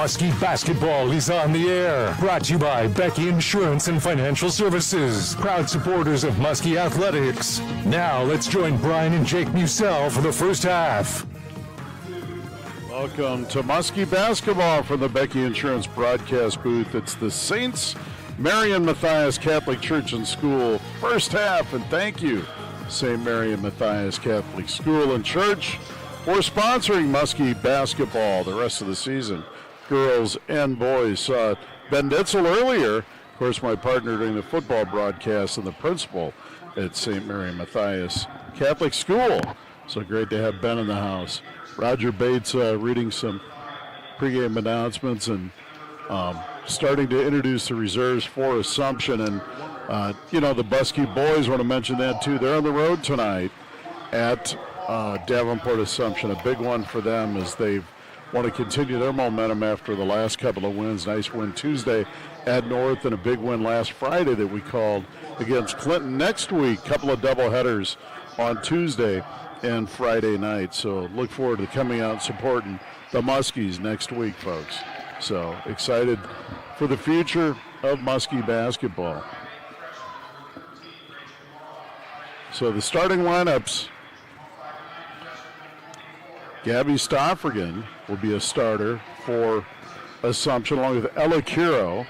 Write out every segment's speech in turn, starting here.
Muskie Basketball is on the air. Brought to you by Becky Insurance and Financial Services. Proud supporters of Muskie Athletics. Now let's join Brian and Jake Musell for the first half. Welcome to Muskie Basketball from the Becky Insurance broadcast booth. It's the Saints Mary and Matthias Catholic Church and School first half, and thank you, St. Mary and Matthias Catholic School and Church, for sponsoring Muskie Basketball the rest of the season. Girls and boys saw Ben Ditzel earlier, of course my partner during the football broadcast and the principal at St. Mary and Matthias Catholic School. So great to have Ben in the house. Roger Bates reading some pregame announcements and starting to introduce the reserves for Assumption. And, the Muskie boys, want to mention that too. They're on the road tonight at Davenport Assumption. A big one for them as they want to continue their momentum after the last couple of wins. Nice win Tuesday at North and a big win last Friday that we called against Clinton. Next week, couple of doubleheaders on Tuesday and Friday night. So look forward to coming out and supporting the Muskies next week, folks. So excited for the future of Muskie basketball. So the starting lineups: Gabby Stoffrigan will be a starter for Assumption, along with Ella Curo.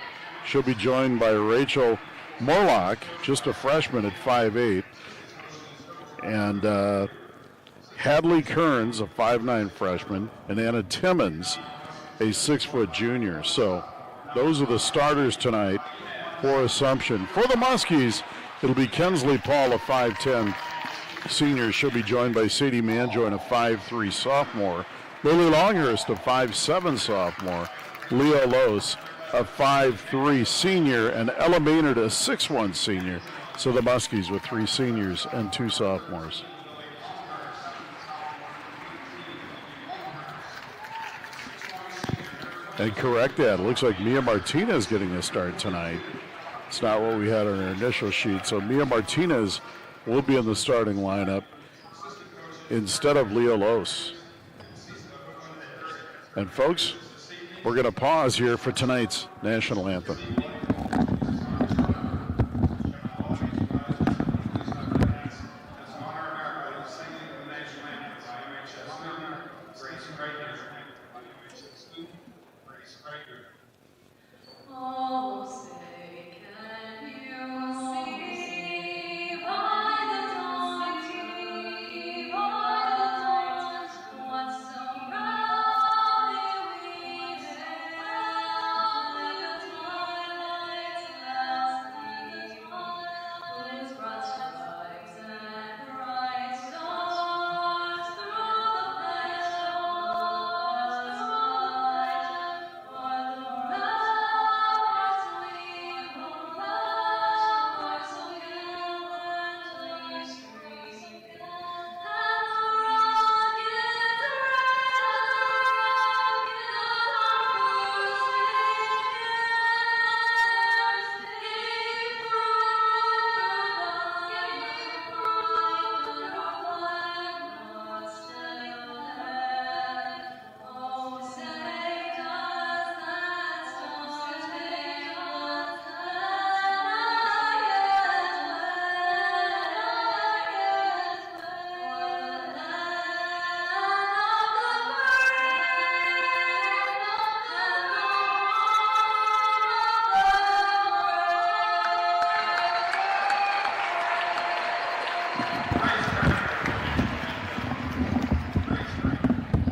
She'll be joined by Rachel Morlock, just a freshman at 5'8", and Hadley Kearns, a 5'9" freshman, and Anna Timmons, a 6-foot junior. So those are the starters tonight for Assumption. For the Muskies, it'll be Kensley Paul, a 5'10" senior. She'll be joined by Sadie Manjoy, a 5'3" sophomore. Lily Longhurst, a 5'7" sophomore. Leo Los, a 5'3" senior. And Ella Maynard, a 6'1" senior. So the Muskies with 3 seniors and 2 sophomores. And correct that. It looks like Mia Martinez getting a start tonight. It's not what we had on our initial sheet. So Mia Martinez will be in the starting lineup instead of Leo Los. And folks, we're going to pause here for tonight's national anthem.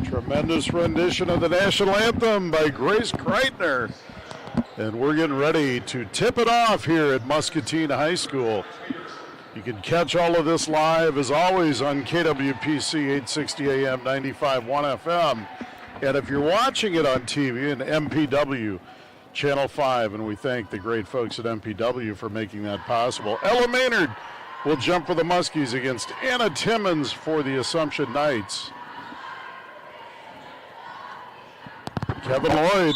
Tremendous rendition of the national anthem by Grace Kreitner. And we're getting ready to tip it off here at Muscatine High School. You can catch all of this live, as always, on KWPC 860 AM, 95.1 FM. And if you're watching it on TV, in MPW Channel 5, and we thank the great folks at MPW for making that possible. Ella Maynard will jump for the Muskies against Anna Timmons for the Assumption Knights. Kevin Lloyd,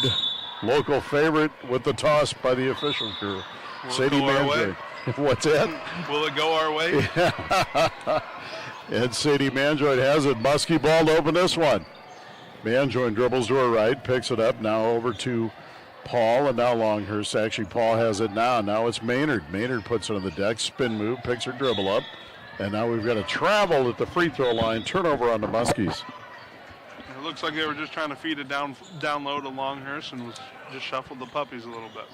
local favorite, with the toss by the official crew. Sadie Manjoy. What's that? Will it go our way? And Sadie Manjoy has it. Muskie ball to open this one. Manjoin dribbles to her right, picks it up, now over to Paul, and now Longhurst. Actually, Paul has it now. Now it's Maynard. Maynard puts it on the deck, spin move, picks her dribble up, and now we've got a travel at the free throw line, turnover on the Muskies. It looks like they were just trying to feed it down low to Longhurst and just shuffled the puppies a little bit.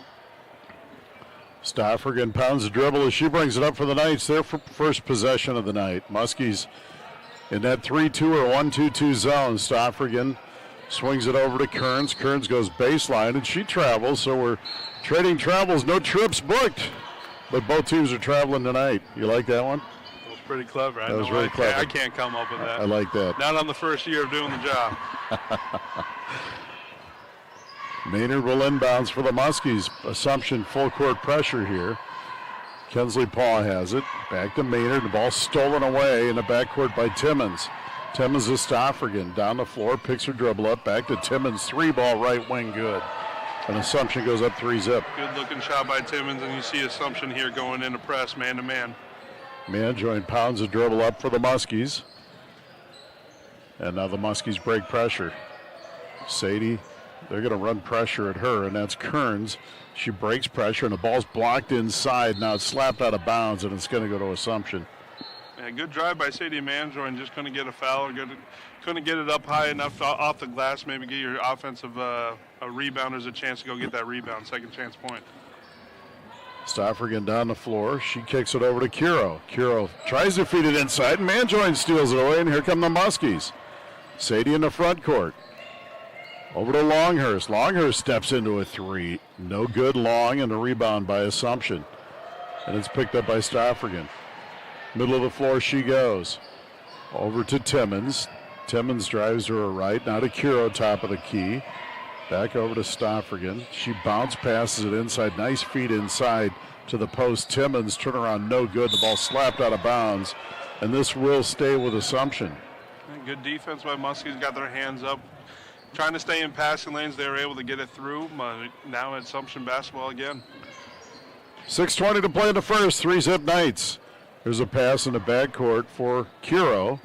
Stoffergen pounds the dribble as she brings it up for the Knights. Their first possession of the night. Muskies in that 3-2 or 1-2-2 zone. Stoffergen swings it over to Kearns. Kearns goes baseline, and she travels, so we're trading travels. No trips booked, but both teams are traveling tonight. You like that one? That was pretty clever. That was very clever. I can't come up with that. I like that. Not on the first year of doing the job. Maynard will inbounds for the Muskies. Assumption full court pressure here. Kensley Paul has it. Back to Maynard. The ball stolen away in the backcourt by Timmons. Timmons to Stoffergen. Down the floor, picks her dribble up. Back to Timmons. 3-ball right wing good. And Assumption goes up 3-zip. Good looking shot by Timmons, and you see Assumption here going into press man to man. Manjoin pounds the dribble up for the Muskies. And now the Muskies break pressure. Sadie, they're going to run pressure at her, and that's Kearns. She breaks pressure, and the ball's blocked inside. Now it's slapped out of bounds, and it's going to go to Assumption. Yeah, good drive by Sadie Manjoin. Just couldn't get a foul, or couldn't get it up high enough off the glass. Maybe get your offensive rebounders a chance to go get that rebound, second chance point. Stoffergen down the floor. She kicks it over to Curo. Curo tries to feed it inside, and Manjoin steals it away, and here come the Muskies. Sadie in the front court. Over to Longhurst. Longhurst steps into a three. No good. Long, and a rebound by Assumption. And it's picked up by Stoffergen. Middle of the floor she goes. Over to Timmons. Timmons drives to her right. Now to Curo, top of the key. Back over to Stoffergen. She bounce passes it inside. Nice feed inside to the post. Timmons, turnaround, no good. The ball slapped out of bounds. And this will stay with Assumption. Good defense by Muskies. Got their hands up. Trying to stay in passing lanes. They were able to get it through. Now Assumption basketball again. 6:20 to play in the first. 3-zip Knights. There's a pass in the backcourt for Curo.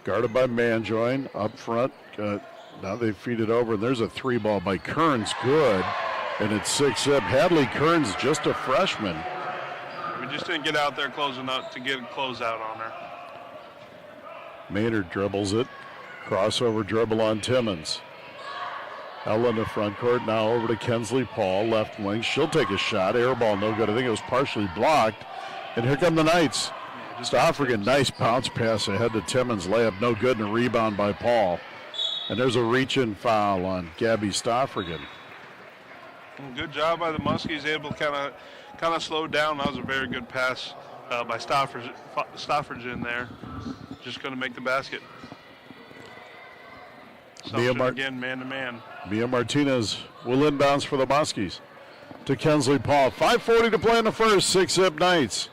Guarded by Manjoin up front. Now they feed it over, and there's a 3-ball by Kearns. Good. And it's 6-zip. Hadley Kearns, just a freshman. We just didn't get out there closing up to get a closeout on her. Maynard dribbles it. Crossover dribble on Timmons. Ella in the front court. Now over to Kensley Paul, left wing. She'll take a shot. Air ball, no good. I think it was partially blocked. And here come the Knights. Stoffergen, nice bounce pass ahead to Timmons. Layup, no good, and a rebound by Paul. And there's a reach-in foul on Gabby Stoffergen. Good job by the Muskies, able to kind of slow down. That was a very good pass by Stoffergen there. Just going to make the basket. Again, man-to-man. Mia Martinez will inbounds for the Muskies to Kensley Paul. 5:40 to play in the first. 6-zip Knights.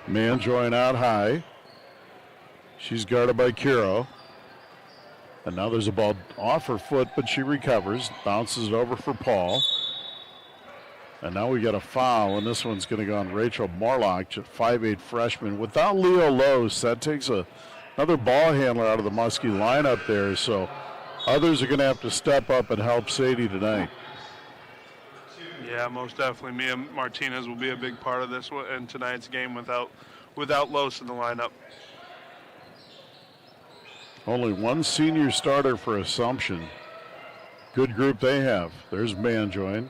Manjoin out high. She's guarded by Curo. And now there's a ball off her foot, but she recovers. Bounces it over for Paul. And now we got a foul, and this one's going to go on Rachel Morlock, 5'8" freshman. Without Leo Lose, that takes another ball handler out of the Muskie lineup there, so others are going to have to step up and help Sadie tonight. Yeah, most definitely. Mia Martinez will be a big part of this one in tonight's game without Lose in the lineup. Only one senior starter for Assumption. Good group they have. There's Manjoin.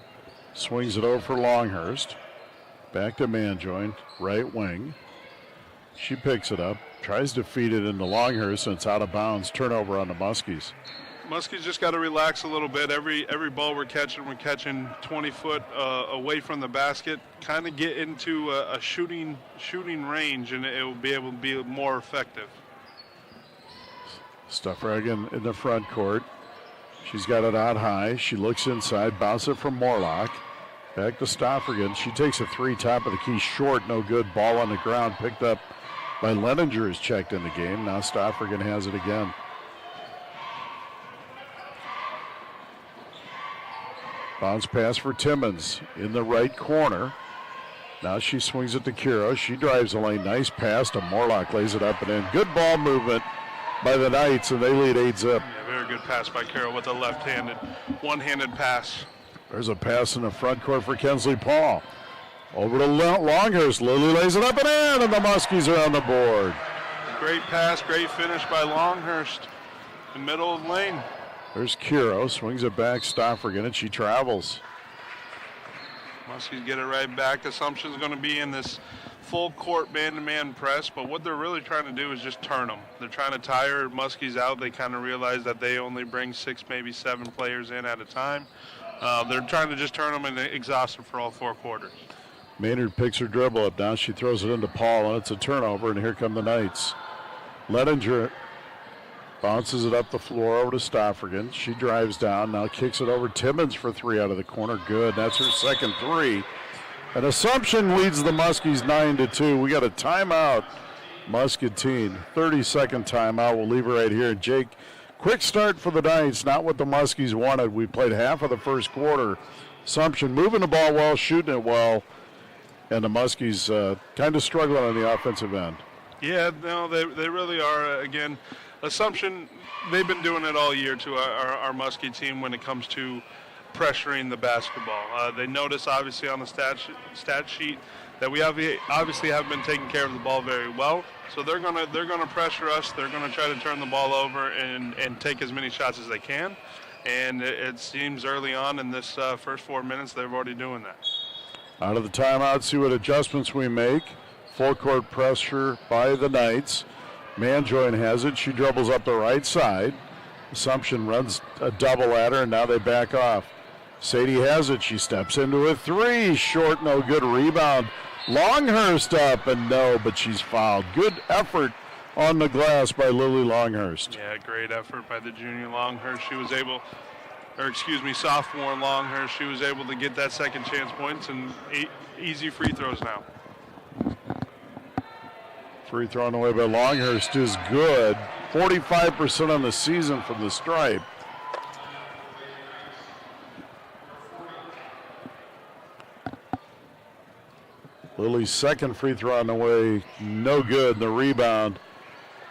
Swings it over for Longhurst. Back to Manjoin, right wing. She picks it up. Tries to feed it into Longhurst, and it's out of bounds. Turnover on the Muskies. Muskies just got to relax a little bit. Every ball we're catching 20 foot away from the basket. Kind of get into a shooting range, and it will be able to be more effective. Stoffergen in the front court. She's got it out high. She looks inside, bounce it from Morlock. Back to Stoffergen. She takes a three, top of the key, short, no good. Ball on the ground, picked up by Leninger, is checked in the game. Now Stoffergen has it again. Bounce pass for Timmons in the right corner. Now she swings it to Kiro. She drives the lane. Nice pass to Morlock. Lays it up and in. Good ball movement by the Knights, and they lead 8-zip. Yeah, very good pass by Kiro with a left-handed, one-handed pass. There's a pass in the front court for Kensley Paul. Over to Longhurst. Lily lays it up and in, and the Muskies are on the board. Great pass, great finish by Longhurst. The middle of the lane. There's Kiro. Swings it back. Stoffergen, and she travels. Muskies get it right back. Assumption's going to be in this full court man-to-man press, but what they're really trying to do is just turn them. They're trying to tire Muskies out. They kind of realize that they only bring 6, maybe 7 players in at a time. They're trying to just turn them and exhaust them for all 4 quarters. Maynard picks her dribble up. Now she throws it into Paul, and it's a turnover, and here come the Knights. Lettinger bounces it up the floor over to Stoffergen. She drives down, now kicks it over Timmons for 3 out of the corner. Good, that's her second 3. And Assumption leads the Muskies 9-2. We got a timeout, Muscatine. 30-second timeout. We'll leave it right here. Jake, quick start for the Knights, not what the Muskies wanted. We played half of the first quarter. Assumption moving the ball well, shooting it well, and the Muskies kind of struggling on the offensive end. Yeah, no, they really are. Again, Assumption, they've been doing it all year to our Muskie team when it comes to pressuring the basketball. They notice, obviously, on the stat sheet that we obviously have been taking care of the ball very well. So they're gonna pressure us. They're gonna try to turn the ball over and take as many shots as they can. And it seems early on in this first 4 minutes they're already doing that. Out of the timeout, see what adjustments we make. Full court pressure by the Knights. Manjoin has it. She dribbles up the right side. Assumption runs a double at her, and now they back off. Sadie has it. She steps into a 3. Short, no good. Rebound. Longhurst up, and no, but she's fouled. Good effort on the glass by Lily Longhurst. Yeah, great effort by the junior Longhurst. Sophomore Longhurst. She was able to get that second chance points and easy free throws now. Free thrown away by Longhurst is good. 45% on the season from the stripe. Lily's second free throw on the way, no good. The rebound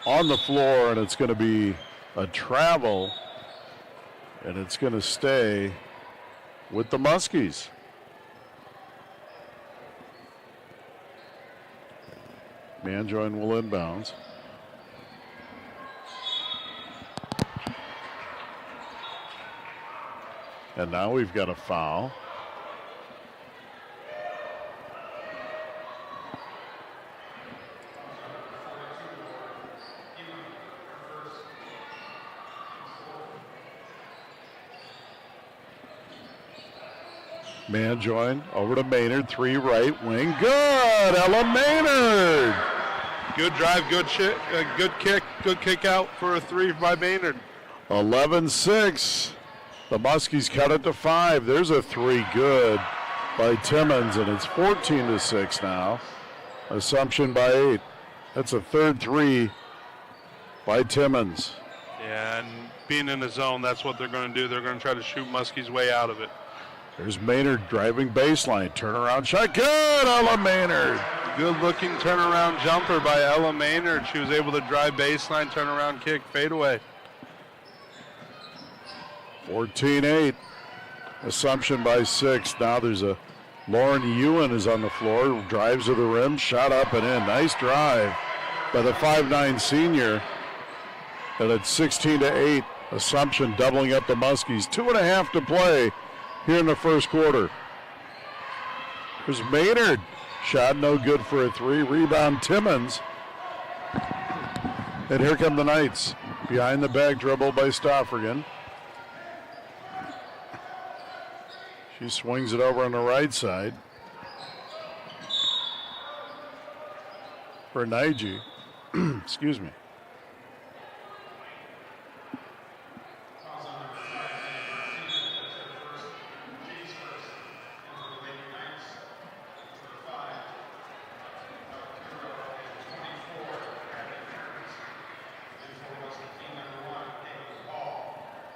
on the floor, and it's going to be a travel, and it's going to stay with the Muskies. Manjoin will inbounds. And now we've got a foul. Manjoin over to Maynard, 3 right wing. Good, Ella Maynard. Good drive, good kick, good kick out for a 3 by Maynard. 11-6. The Muskies cut it to 5. There's a 3 good by Timmons, and it's 14-6 now. Assumption by 8. That's a third 3 by Timmons. Yeah, and being in the zone, that's what they're going to do. They're going to try to shoot Muskies' way out of it. There's Maynard driving baseline. Turnaround shot. Good, Ella Maynard. Good-looking turnaround jumper by Ella Maynard. She was able to drive baseline, turnaround kick, fadeaway. 14-8. Assumption by 6. Now there's a Lauren Ewan is on the floor. Drives to the rim. Shot up and in. Nice drive by the 5'9 senior. And it's 16-8. Assumption doubling up the Muskies. 2.5 to play here in the first quarter. There's Maynard. Shot no good for a 3. Rebound Timmons. And here come the Knights. Behind the back dribble by Stoffergen. She swings it over on the right side for Naiji. Excuse me.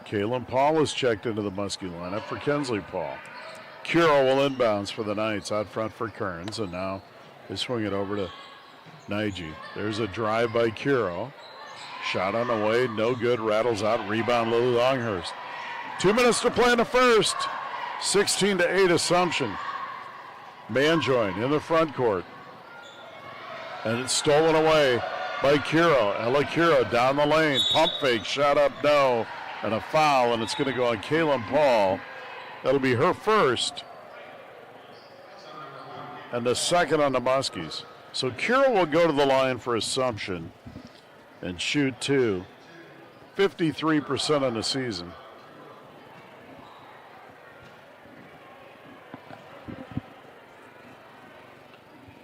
Kaylin Paul is checked into the Muskie lineup for Kensley Paul. Curo will inbounds for the Knights out front for Kearns, and now they swing it over to Nagy. There's a drive by Curo. Shot on the way, no good, rattles out, rebound Lily Longhurst. 2 minutes to play in the first. 16-8 Assumption. Manjoin in the front court. And it's stolen away by Curo. Ella Curo down the lane. Pump fake, shot up, no. And a foul, and it's going to go on Kaylin Paul. That'll be her first. And the second on the Muskies. So Curo will go to the line for Assumption and shoot 2. 53% on the season.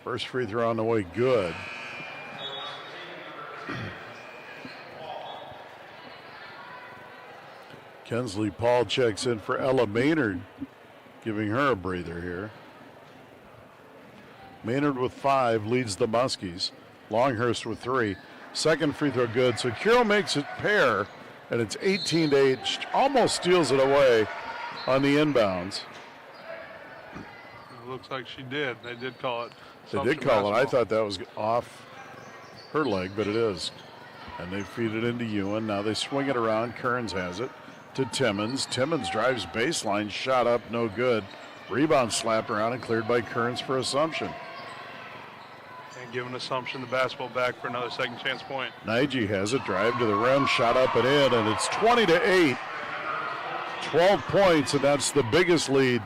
First free throw on the way, good. Kensley Paul checks in for Ella Maynard, giving her a breather here. Maynard with 5 leads the Muskies. Longhurst with 3. Second free throw good, so Curo makes it pair, and it's 18-8. Almost steals it away on the inbounds. It looks like she did. They did call it. They did call it. I thought that was off her leg, but it is. And they feed it into Ewan. Now they swing it around. Kearns has it to Timmons. Timmons drives baseline, shot up, no good. Rebound slapped around and cleared by Kearns for Assumption. And giving Assumption the basketball back for another second chance point. Nagy has it, drive to the rim, shot up and in, and it's 20-8. 12 points, and that's the biggest lead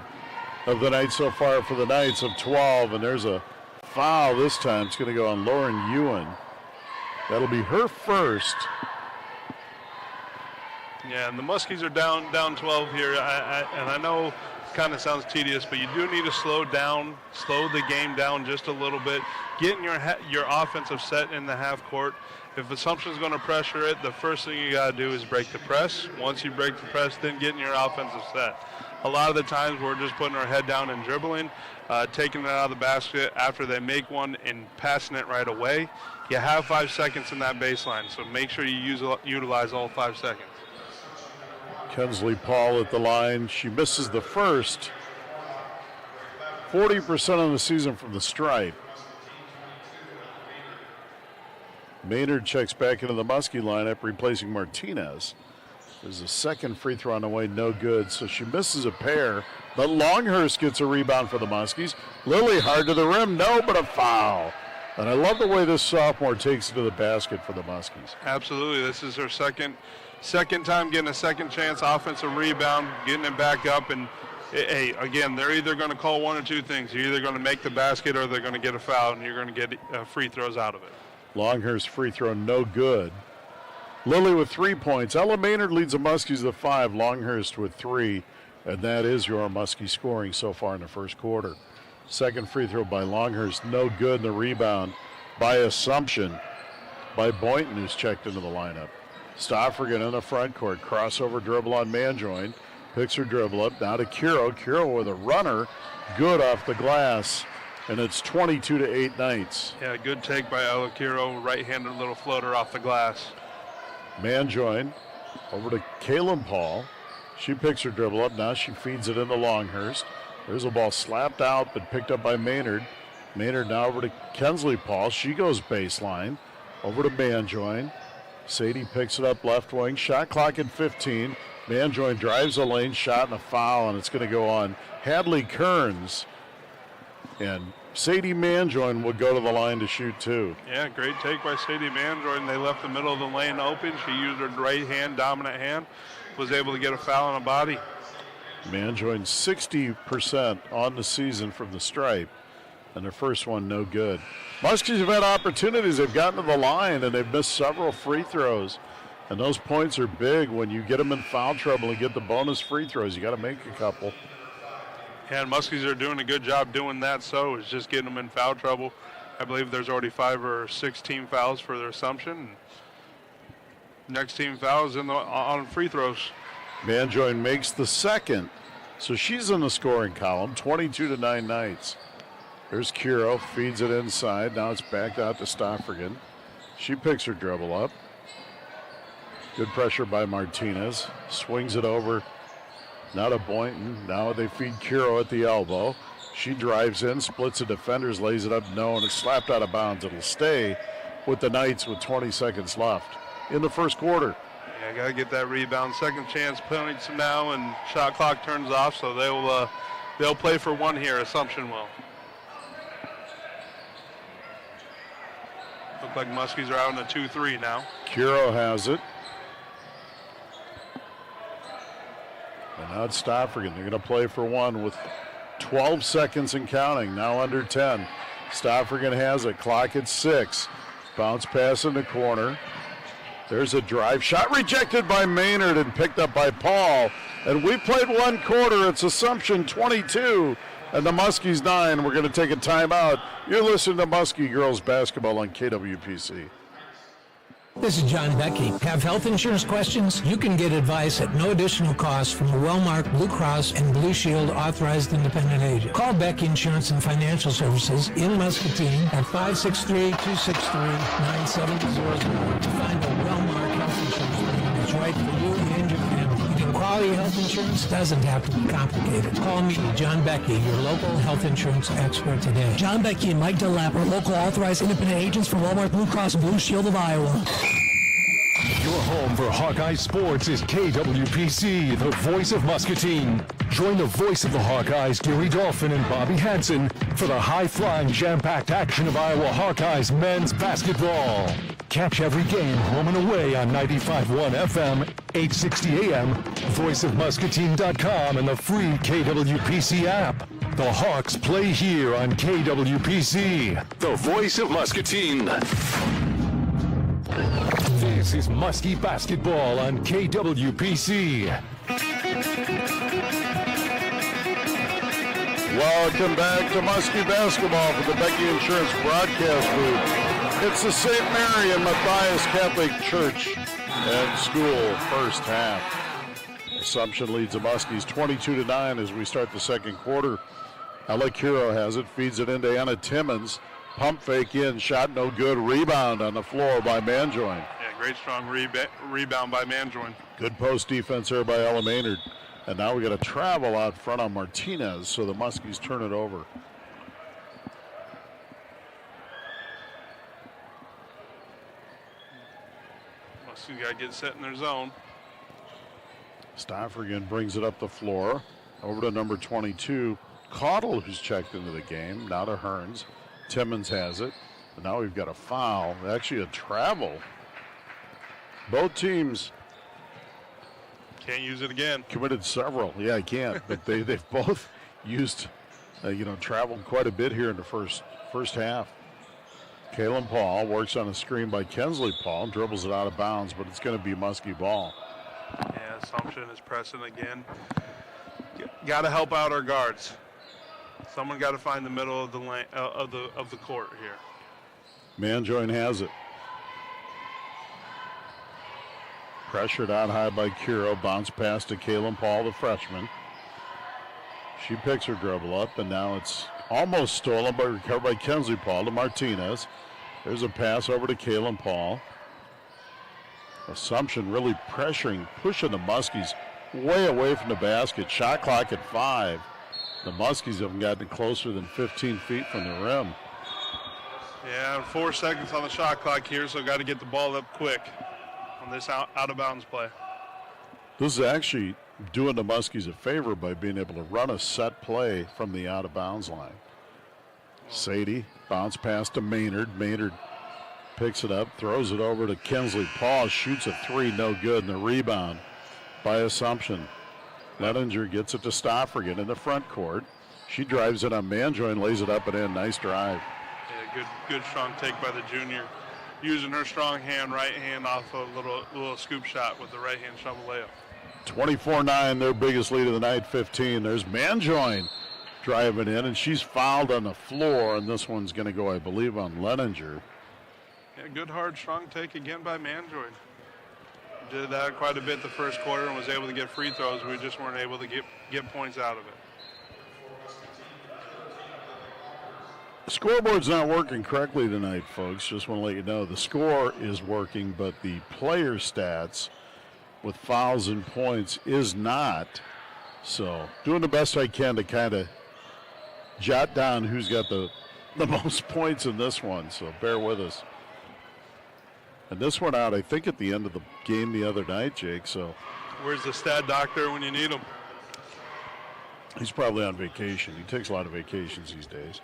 of the night so far for the Knights of 12. And there's a foul this time. It's going to go on Lauren Ewan. That'll be her first. Yeah, and the Muskies are down 12 here. And I know it kind of sounds tedious, but you do need to slow the game down just a little bit. Getting your offensive set in the half court. If Assumption's going to pressure it, the first thing you got to do is break the press. Once you break the press, then getting your offensive set. A lot of the times we're just putting our head down and dribbling, taking it out of the basket after they make one and passing it right away. You have 5 seconds in that baseline, so make sure you utilize all 5 seconds. Kensley Paul at the line. She misses the first. 40% on the season from the stripe. Maynard checks back into the Muskie lineup, replacing Martinez. There's a second free throw on the way, no good, so she misses a pair. But Longhurst gets a rebound for the Muskies. Lily hard to the rim, no, but a foul. And I love the way this sophomore takes it to the basket for the Muskies. Absolutely, this is her second time getting a second chance offensive rebound, getting it back up, and hey, again, they're either going to call one or two things. You're either going to make the basket or they're going to get a foul, and you're going to get free throws out of it. Longhurst free throw, no good. Lily with 3 points. Ella Maynard leads the Muskies with 5. Longhurst with 3. And that is your Muskie scoring so far in the first quarter. Second free throw by Longhurst, no good. And the rebound by Assumption by Boynton, who's checked into the lineup. Stoffrigan in the front court. Crossover dribble on Manjoin. Picks her dribble up. Now to Curo. Curo with a runner. Good off the glass. And it's 22-8 Knights. Yeah, good take by Ella Curo. Right-handed little floater off the glass. Manjoin over to Kaylin Paul. She picks her dribble up. Now she feeds it into Longhurst. There's a ball slapped out but picked up by Maynard. Maynard now over to Kensley Paul. She goes baseline. Over to Manjoin. Sadie picks it up left wing. Shot clock at 15. Manjoin drives the lane. Shot and a foul, and it's going to go on Hadley Kearns. And Sadie Manjoin will go to the line to shoot 2. Yeah, great take by Sadie Manjoin. They left the middle of the lane open. She used her right hand, dominant hand, was able to get a foul on a body. Manjoin 60% on the season from the stripe, and their first one no good. Muskies have had opportunities. They've gotten to the line, and they've missed several free throws. And those points are big when you get them in foul trouble and get the bonus free throws. You got to make a couple. Yeah, and Muskies are doing a good job doing that, so it's just getting them in foul trouble. I believe there's already 5 or 6 team fouls for their Assumption. Next team foul is on free throws. Manjoin makes the second, so she's in the scoring column, 22-9 Knights. There's Curo, feeds it inside. Now it's backed out to Stoffrigan. She picks her dribble up. Good pressure by Martinez. Swings it over Now to Boynton. Now they feed Curo at the elbow. She drives in, splits the defenders, lays it up, no, and it's slapped out of bounds. It'll stay with the Knights with 20 seconds left in the first quarter. Yeah, got to get that rebound. Second chance penalty now, and shot clock turns off, so they'll play for one here. Assumption will. Look like Muskies are out in a 2-3 now. Curo has it. And now it's Stafford. They're going to play for one with 12 seconds and counting. Now under 10. Stafford has it. Clock at 6. Bounce pass in the corner. There's a drive shot rejected by Maynard and picked up by Paul. And we played one quarter. It's Assumption 22 and the Muskies 9. We're going to take a timeout. You're listening to Muskie Girls Basketball on KWPC. This is John Becky. Have health insurance questions? You can get advice at no additional cost from a well-marked Blue Cross and Blue Shield authorized independent agent. Call Becky Insurance and Financial Services in Muscatine at 563-263-9700 to find a well-marked health insurance plan that's right for you and your family. Getting quality health insurance doesn't have to be complicated. Call me, John Becky, your local health insurance expert today. John Becky and Mike Delap are local authorized independent agents for Walmart Blue Cross and Blue Shield of Iowa. Your home for Hawkeye Sports is KWPC, the voice of Muscatine. Join the voice of the Hawkeyes, Gary Dolphin and Bobby Hansen, for the high-flying, jam-packed action of Iowa Hawkeyes men's basketball. Catch every game home and away on 95.1 FM, 860 AM, voiceofmuscatine.com, and the free KWPC app. The Hawks play here on KWPC, the voice of Muscatine. This is Muskie Basketball on KWPC. Welcome back to Muskie Basketball for the Becky Insurance broadcast booth. It's the St. Mary and Matthias Catholic Church and School first half. Assumption leads the Muskies 22-9 as we start the second quarter. Ella Curo has it, feeds it into Anna Timmons. Pump fake in, shot no good. Rebound on the floor by Manjoin. Yeah, great strong rebound by Manjoin. Good post defense there by Ella Maynard. And now we got a travel out front on Martinez, so the Muskies turn it over. Muskies got to get set in their zone. Stafford brings it up the floor. Over to number 22, Caudle, who's checked into the game. Now to Hearns. Timmons has it. And now we've got a foul. Actually a travel. Both teams can't use it again. Committed several. Yeah, I can't. But they've both used, traveled quite a bit here in the first half. Kalen Paul works on a screen by Kensley Paul. Dribbles it out of bounds, but it's going to be Muskie ball. Yeah, Assumption is pressing again. Got to help out our guards. Someone got to find the middle of the lane, of the court here. Manjoin has it. Pressured out high by Curo. Bounce pass to Kalen Paul, the freshman. She picks her dribble up, and now it's almost stolen, but recovered by Kensley Paul to Martinez. There's a pass over to Kalen Paul. Assumption really pressuring, pushing the Muskies way away from the basket. Shot clock at 5. The Muskies haven't gotten closer than 15 feet from the rim. Yeah, 4 seconds on the shot clock here, so got to get the ball up quick on this out of bounds play. This is actually doing the Muskies a favor by being able to run a set play from the out of bounds line. Sadie, bounce pass to Maynard. Maynard picks it up, throws it over to Kensley Paul, shoots a 3, no good, and the rebound by Assumption. Lettinger gets it to Stafford in the front court. She drives it on Manjoin, lays it up and in. Nice drive. Yeah, good strong take by the junior. Using her strong hand, right hand off a little scoop shot with the right hand shovel layup. 24-9, their biggest lead of the night, 15. There's Manjoin driving in, and she's fouled on the floor, and this one's going to go, I believe, on Lettinger. Yeah, good, hard, strong take again by Manjoin. Did that quite a bit the first quarter and was able to get free throws. We just weren't able to get points out of it. The scoreboard's not working correctly tonight, folks. Just want to let you know the score is working, but the player stats with fouls and points is not. So doing the best I can to kind of jot down who's got the most points in this one, so bear with us. And this went out, I think, at the end of the game the other night, Jake, so. Where's the stat doctor when you need him? He's probably on vacation. He takes a lot of vacations these days.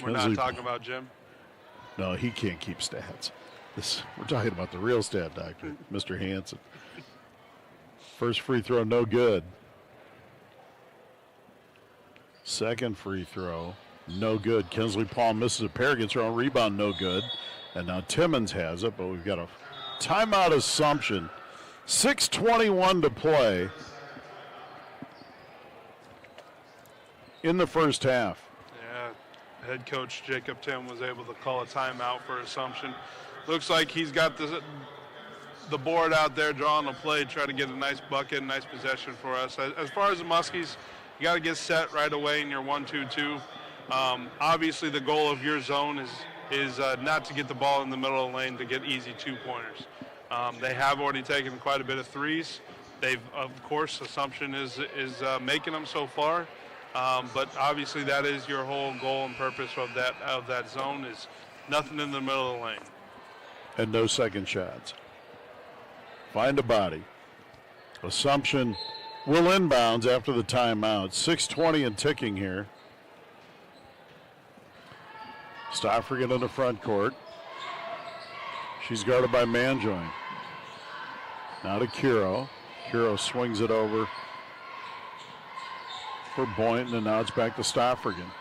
We're not talking about Jim? No, he can't keep stats. We're talking about the real stat doctor, Mr. Hansen. First free throw, no good. Second free throw, no good. Kinsley Paul misses a pair, gets her own rebound, no good. And now Timmons has it, but we've got a timeout assumption. 6:21 to play in the first half. Yeah, head coach Jacob Tim was able to call a timeout for Assumption. Looks like he's got the board out there drawing the play, trying to get a nice bucket, nice possession for us. As far as the Muskies, you got to get set right away in your 1-2-2. Obviously, the goal of your zone is not to get the ball in the middle of the lane to get easy two-pointers. They have already taken quite a bit of threes. They've, of course, Assumption is making them so far. But obviously, that is your whole goal and purpose of that zone is nothing in the middle of the lane. And no second shots. Find a body. Assumption will inbounds after the timeout. 6:20 and ticking here. Stoffergan in the front court. She's guarded by Manjoin. Now to Kiro. Kiro swings it over for Boynton, and now it's back to Stoffergan.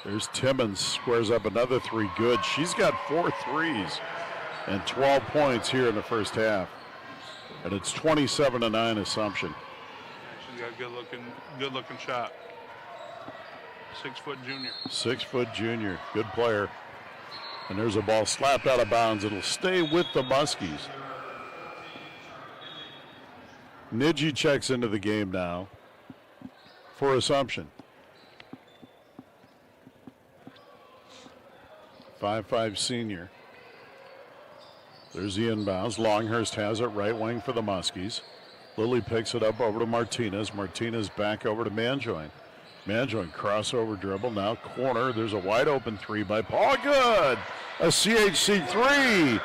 There's Timmons, squares up another three. Good. She's got 4 threes and 12 points here in the first half. And it's 27-9 Assumption. She's got a good looking shot. 6-foot junior. 6-foot junior. Good player. And there's a ball slapped out of bounds. It'll stay with the Muskies. Nidji checks into the game now for Assumption. 5'5" senior. There's the inbounds. Longhurst has it right wing for the Muskies. Lilly picks it up over to Martinez. Martinez back over to Manjoin. Manjoin crossover dribble, now corner. There's a wide open three by Paul. Good! A CHC 3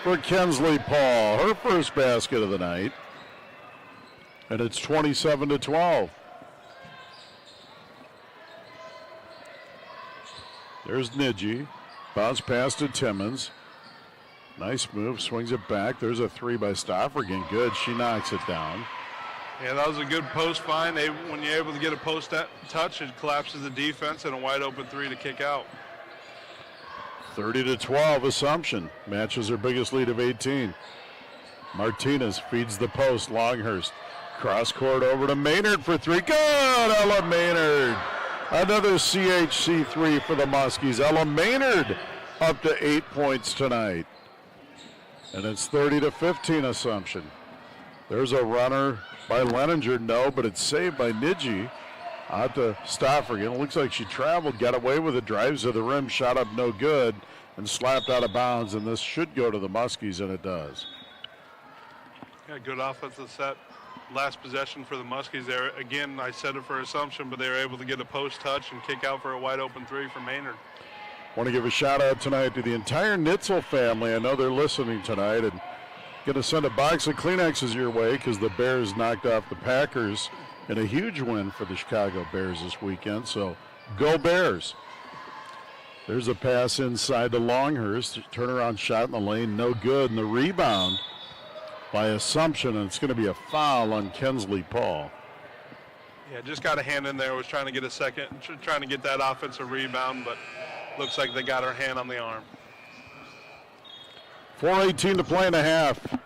for Kinsley Paul. Her first basket of the night. And it's 27-12. There's Nidji. Bounce pass to Timmons. Nice move, swings it back. There's a three by Stoffergan. Good, she knocks it down. Yeah, that was a good post find. When you're able to get a post touch, it collapses the defense and a wide open three to kick out. 30-12 Assumption. Matches her biggest lead of 18. Martinez feeds the post. Longhurst. Cross court over to Maynard for three. Good! Ella Maynard. Another CHC 3 for the Muskies. Ella Maynard up to 8 points tonight. And it's 30-15 Assumption. There's a runner by Leninger. No, but it's saved by Nidji. Out to Stoffergan. Looks like she traveled, got away with it, drives to the rim, shot up no good, and slapped out of bounds. And this should go to the Muskies, and it does. Yeah, good offensive set. Last possession for the Muskies there. Again, I said it for Assumption, but they were able to get a post touch and kick out for a wide open three for Maynard. Want to give a shout out tonight to the entire Nitzel family. I know they're listening tonight, and going to send a box of Kleenexes your way because the Bears knocked off the Packers in a huge win for the Chicago Bears this weekend. So go Bears. There's a pass inside to Longhurst. Turnaround shot in the lane, no good. And the rebound by Assumption, and it's going to be a foul on Kinsley Paul. Yeah, just got a hand in there. Was trying to get a second, trying to get that offensive rebound, but looks like they got her hand on the arm. 4:18 to play in a half.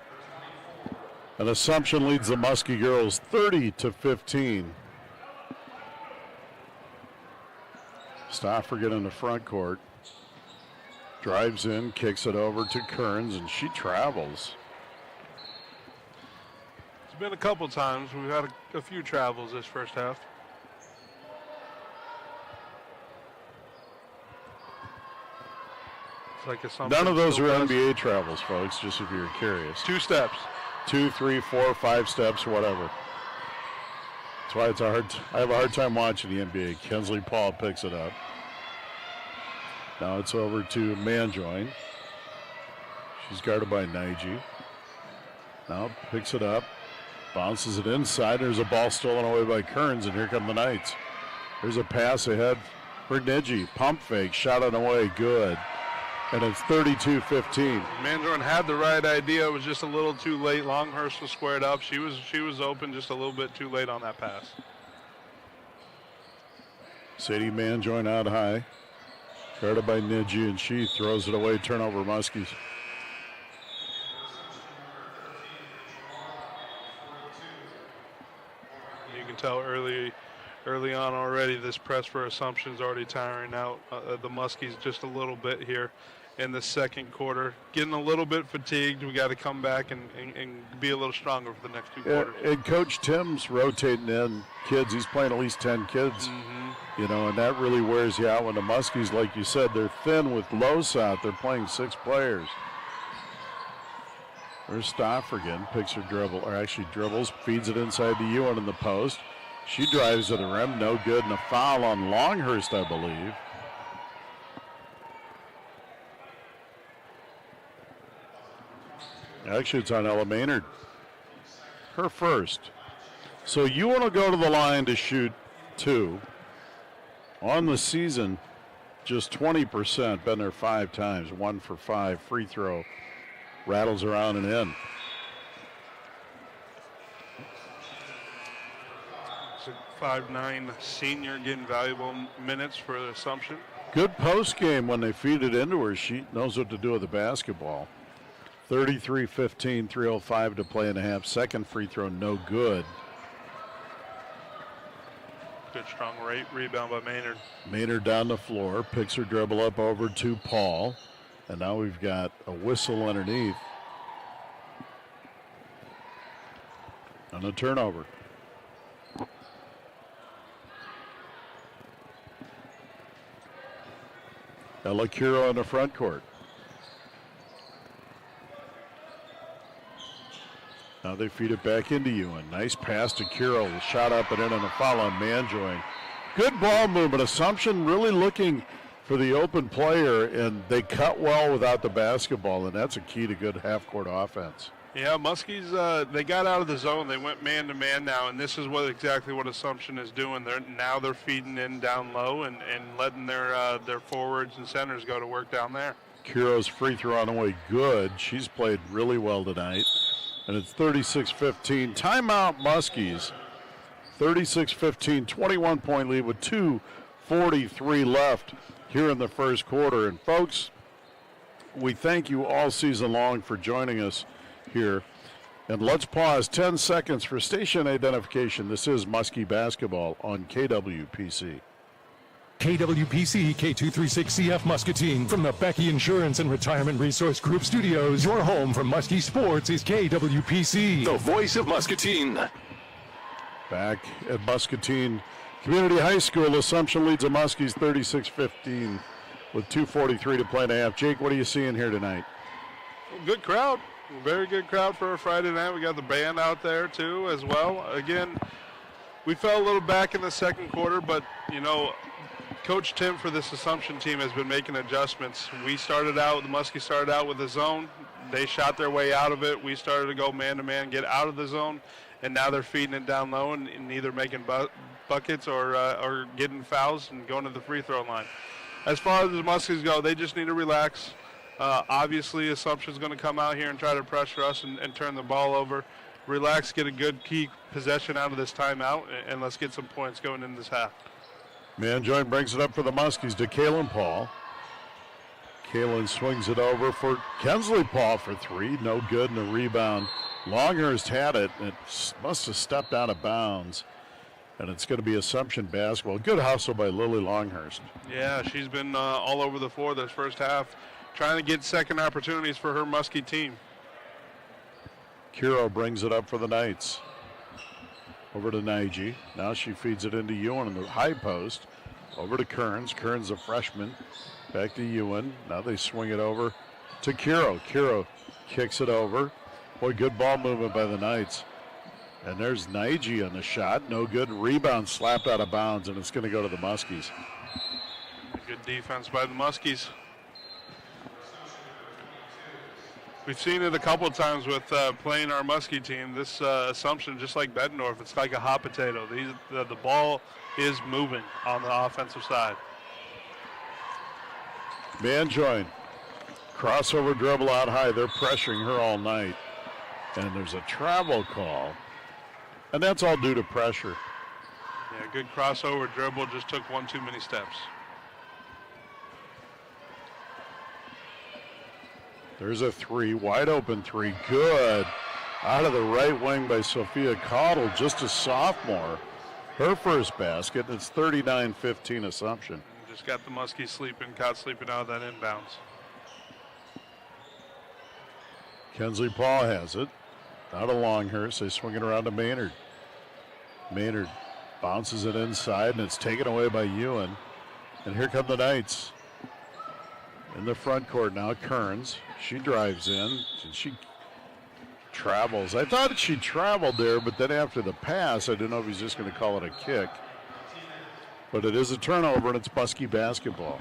And Assumption leads the Muskie girls 30-15. Stoffergan in the front court. Drives in, kicks it over to Kearns, and she travels. It's been a couple times. We've had a few travels this first half. None of those are NBA travels, folks, just if you're curious. 2 steps. 2, 3, 4, 5 steps, whatever. That's why I have a hard time watching the NBA. Kensley Paul picks it up. Now it's over to Manjoin. She's guarded by Nagy. Now picks it up. Bounces it inside. There's a ball stolen away by Kearns, and here come the Knights. There's a pass ahead for Nagy. Pump fake. Shot it away. Good. And it's 32-15. Manjoin had the right idea. It was just a little too late. Longhurst was squared up. She was open, just a little bit too late on that pass. Sadie Manjoin out high. Guarded by Nagy, and she throws it away. Turnover, Muskies. You can tell early on already this press for Assumption's already tiring out the Muskies just a little bit here in the second quarter. Getting a little bit fatigued. We got to come back and be a little stronger for the next 2 quarters. And Coach Tim's rotating in kids. He's playing at least 10 kids. You know, and that really wears you out when the Muskies, like you said, they're thin with Losat. They're playing 6 players. There's Stauffer again, picks her dribble, or actually dribbles, feeds it inside to Ewan in the post. She drives to the rim, no good, and a foul on Longhurst, I believe. Actually, it's on Ella Maynard. Her first. So Ewan will go to the line to shoot 2. On the season, just 20%, been there 5 times, 1 for 5, free throw, rattles around and in. It's a 5'9" senior getting valuable minutes for Assumption. Good post game when they feed it into her. She knows what to do with the basketball. 33-15, 3:05 to play in a half. Second free throw, no good. Good strong rebound by Maynard. Maynard down the floor, picks her dribble up over to Paul. And now we've got a whistle underneath. And a turnover. Ella Curo in the front court. Now they feed it back into Ewan. Nice pass to Curo. Shot up and in and a foul on Manjoin. Good ball movement. Assumption really looking for the open player, and they cut well without the basketball, and that's a key to good half-court offense. Yeah, Muskies, they got out of the zone. They went man-to-man now, and this is exactly what Assumption is doing. They're feeding in down low and letting their forwards and centers go to work down there. Curo's free throw on the way, good. She's played really well tonight. And it's 36-15. Timeout, Muskies. 36-15, 21-point lead with 2:43 left here in the first quarter. And folks, we thank you all season long for joining us here. And let's pause 10 seconds for station identification. This is Muskie Basketball on KWPC. KWPC K236CF Muscatine from the Becky Insurance and Retirement Resource Group Studios. Your home for Muskie Sports is KWPC, the voice of Muscatine. Back at Muscatine Community High School, Assumption leads the Muskies 36-15 with 2:43 to play and a half. Jake, what are you seeing here tonight? Good crowd. Very good crowd for a Friday night. We got the band out there, too, as well. Again, we fell a little back in the second quarter, but, you know, Coach Tim for this Assumption team has been making adjustments. The Muskies started out with the zone. They shot their way out of it. We started to go man-to-man, get out of the zone, and now they're feeding it down low and either making buckets or getting fouls and going to the free throw line. As far as the Muskies go, they just need to relax. Obviously, Assumption's going to come out here and try to pressure us and turn the ball over. Relax, get a good key possession out of this timeout, and let's get some points going in this half. Manjoin brings it up for the Muskies to Kaylin Paul. Kaylin swings it over for Kensley Paul for 3. No good, and a rebound. Longhurst had it. It must have stepped out of bounds. And it's going to be Assumption basketball. Good hustle by Lily Longhurst. Yeah, she's been all over the floor this first half, trying to get second opportunities for her Muskie team. Curo brings it up for the Knights. Over to Nagy. Now she feeds it into Ewan in the high post. Over to Kearns. Kearns, a freshman. Back to Ewan. Now they swing it over to Curo. Curo kicks it over. Boy, good ball movement by the Knights. And there's Naiji on the shot. No good. Rebound slapped out of bounds, and it's going to go to the Muskies. Good defense by the Muskies. We've seen it a couple of times with playing our Muskie team. This Assumption, just like Bettendorf, it's like a hot potato. The ball is moving on the offensive side. Manjoin, crossover dribble out high. They're pressuring her all night. And there's a travel call. And that's all due to pressure. Yeah, good crossover dribble, just took one too many steps. There's a three, wide open three, good. Out of the right wing by Sophia Caudle, just a sophomore. Her first basket, it's 39-15 Assumption. Just got the Muskies caught sleeping out of that inbounds. Kensley Paul has it. Out of Longhurst, they swing it around to Maynard. Maynard bounces it inside, and it's taken away by Ewan. And here come the Knights. In the front court now, Kearns. She drives in, and she travels. I thought she traveled there, but then after the pass, I didn't know if he's just going to call it a kick. But it is a turnover, and it's Muskie basketball.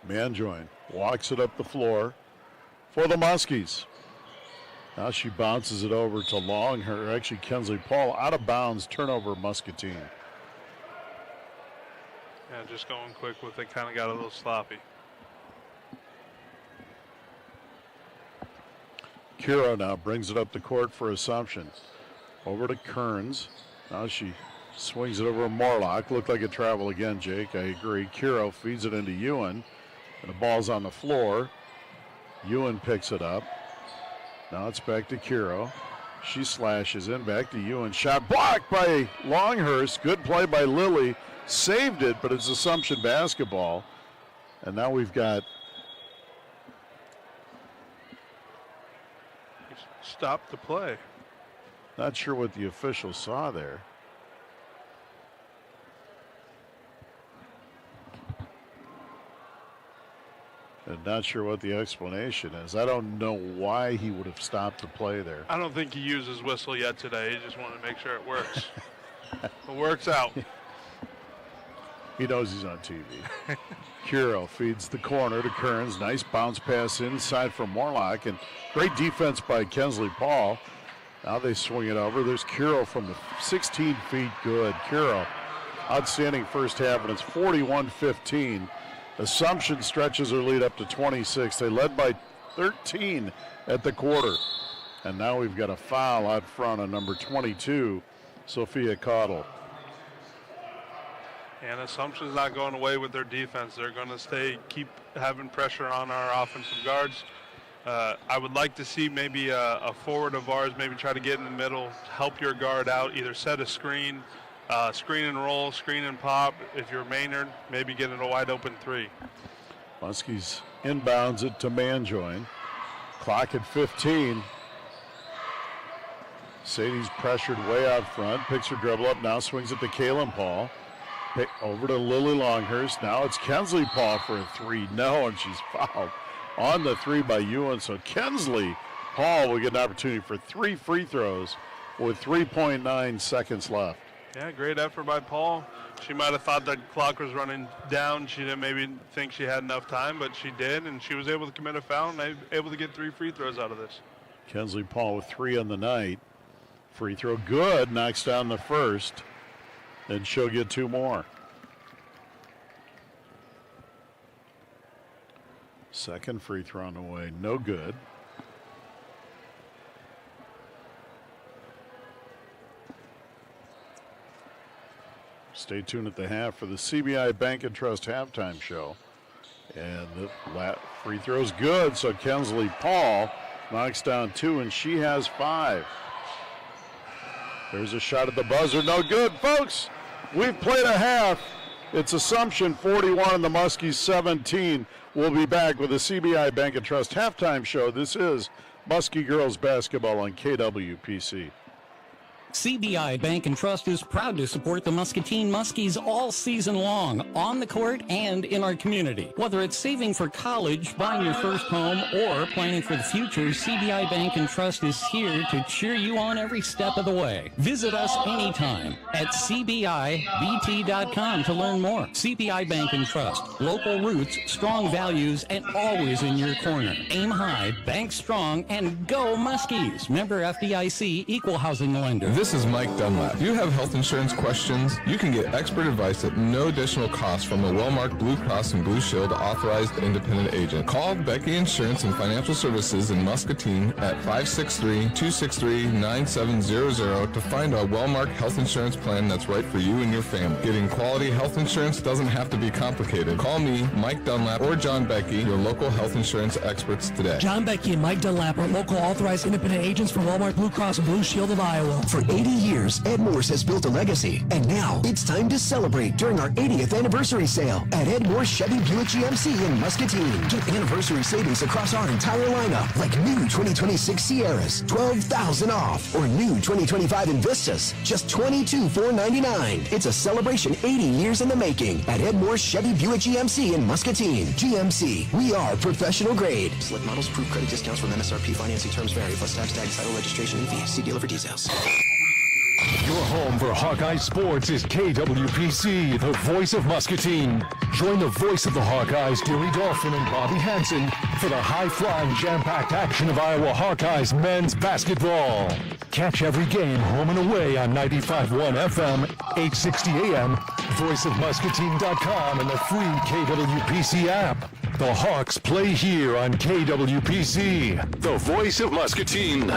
Manjoin walks it up the floor for the Muskies. Now she bounces it over to Longhurst, actually Kensley Paul, out of bounds, turnover Muscatine. Yeah, just going quick with it, kind of got a little sloppy. Kiro now brings it up the court for Assumption. Over to Kearns. Now she swings it over to Morlock. Looked like a travel again, Jake. I agree. Kiro feeds it into Ewan. And the ball's on the floor. Ewan picks it up. Now it's back to Kiro. She slashes in, back to Ewan. Shot blocked by Longhurst. Good play by Lilly. Saved it, but it's Assumption basketball. And now we've got... Stopped the play. Not sure what the official saw there. And not sure what the explanation is. I don't know why he would have stopped the play there. I don't think he used his whistle yet today. He just wanted to make sure it works. It works out. He knows he's on TV. Kiro feeds the corner to Kearns. Nice bounce pass inside for Morlock. And great defense by Kensley Paul. Now they swing it over. There's Kiro from the 16 feet. Good. Kiro, outstanding first half, and it's 41-15. Assumption stretches their lead up to 26. They led by 13 at the quarter. And now we've got a foul out front on number 22, Sophia Caudle. And Assumption's not going away with their defense. They're going to keep having pressure on our offensive guards. I would like to see maybe a forward of ours maybe try to get in the middle, help your guard out, either set a screen, screen and roll, screen and pop. If you're Maynard, maybe get it a wide open three. Muskies inbounds it to Manjoin. Clock at 15. Sadie's pressured way out front, picks her dribble up, now swings it to Kaylin Paul. Over to Lily Longhurst. Now it's Kensley Paul for a three. No, and she's fouled on the three by Ewan. So Kensley Paul will get an opportunity for 3 free throws with 3.9 seconds left. Yeah, great effort by Paul. She might have thought the clock was running down. She didn't maybe think she had enough time, but she did, and she was able to commit a foul and able to get 3 free throws out of this. Kensley Paul with 3 on the night. Free throw good, knocks down the first. And she'll get 2 more. Second free throw on the way, no good. Stay tuned at the half for the CBI Bank and Trust halftime show. And the free throw's good, so Kensley Paul knocks down 2, and she has 5. There's a shot at the buzzer, no good, folks. We've played a half. It's Assumption 41 and the Muskies 17. We'll be back with the CBI Bank and Trust halftime show. This is Muskie Girls Basketball on KWPC. CBI Bank and Trust is proud to support the Muscatine Muskies all season long, on the court and in our community. Whether it's saving for college, buying your first home, or planning for the future, CBI Bank and Trust is here to cheer you on every step of the way. Visit us anytime at cbibt.com to learn more. CBI Bank and Trust. Local roots, strong values, and always in your corner. Aim high, bank strong, and go Muskies. Member FDIC, Equal Housing Lender. This is Mike Dunlap. If you have health insurance questions, you can get expert advice at no additional cost from a well-marked Blue Cross and Blue Shield authorized independent agent. Call Becky Insurance and Financial Services in Muscatine at 563-263-9700 to find a well-marked health insurance plan that's right for you and your family. Getting quality health insurance doesn't have to be complicated. Call me, Mike Dunlap, or John Becky, your local health insurance experts today. John Becky and Mike Dunlap are local authorized independent agents for Walmart Blue Cross and Blue Shield of Iowa. For 80 years, Ed Morse has built a legacy, and now it's time to celebrate during our 80th anniversary sale at Ed Morse Chevy Buick GMC in Muscatine. Get anniversary savings across our entire lineup, like new 2026 Sierras, $12,000 off, or new 2025 Invistas, just $22,499. It's a celebration 80 years in the making at Ed Morse Chevy Buick GMC in Muscatine. GMC, we are professional grade. Select models, approved credit discounts from MSRP. Financing terms vary, plus tax, title, registration, and fees. See dealer for details. Your home for Hawkeye Sports is KWPC, the voice of Muscatine. Join the voice of the Hawkeyes, Gary Dolphin and Bobby Hansen, for the high-flying, jam-packed action of Iowa Hawkeyes men's basketball. Catch every game home and away on 95.1 FM, 860 AM, voiceofmuscatine.com, and the free KWPC app. The Hawks play here on KWPC, the voice of Muscatine.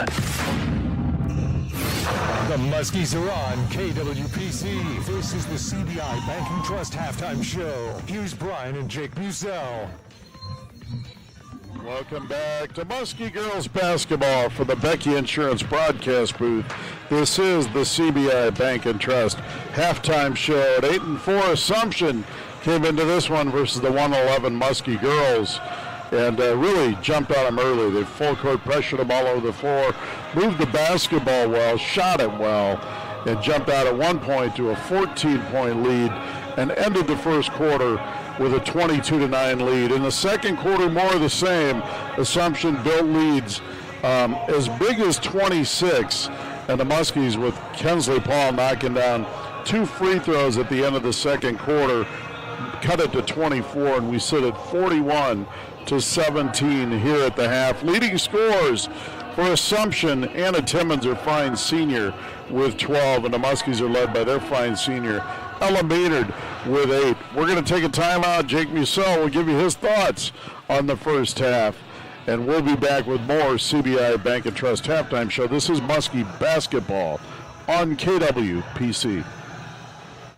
The Muskies are on KWPC. This is the CBI Bank and Trust halftime show. Here's Brian and Jake Musell. Welcome back to Muskie Girls Basketball for the Becky Insurance broadcast booth. This is the CBI Bank and Trust halftime show at 8-4. Assumption came into this one versus the 111 Muskie Girls and really jumped on them early. They full court pressured them all over the floor, moved the basketball well, shot it well, and jumped out at one point to a 14-point lead and ended the first quarter with a 22-9 lead. In the second quarter, more of the same. Assumption built leads as big as 26, and the Muskies, with Kensley Paul knocking down 2 free throws at the end of the second quarter, cut it to 24, and we sit at 41-17 here at the half. Leading scorers for Assumption, Anna Timmons, her fine senior, with 12, and the Muskies are led by their fine senior, Ella Maynard, with 8. We're going to take a timeout. Jake Musell will give you his thoughts on the first half, and we'll be back with more CBI Bank and Trust halftime show. This is Muskie Basketball on KWPC.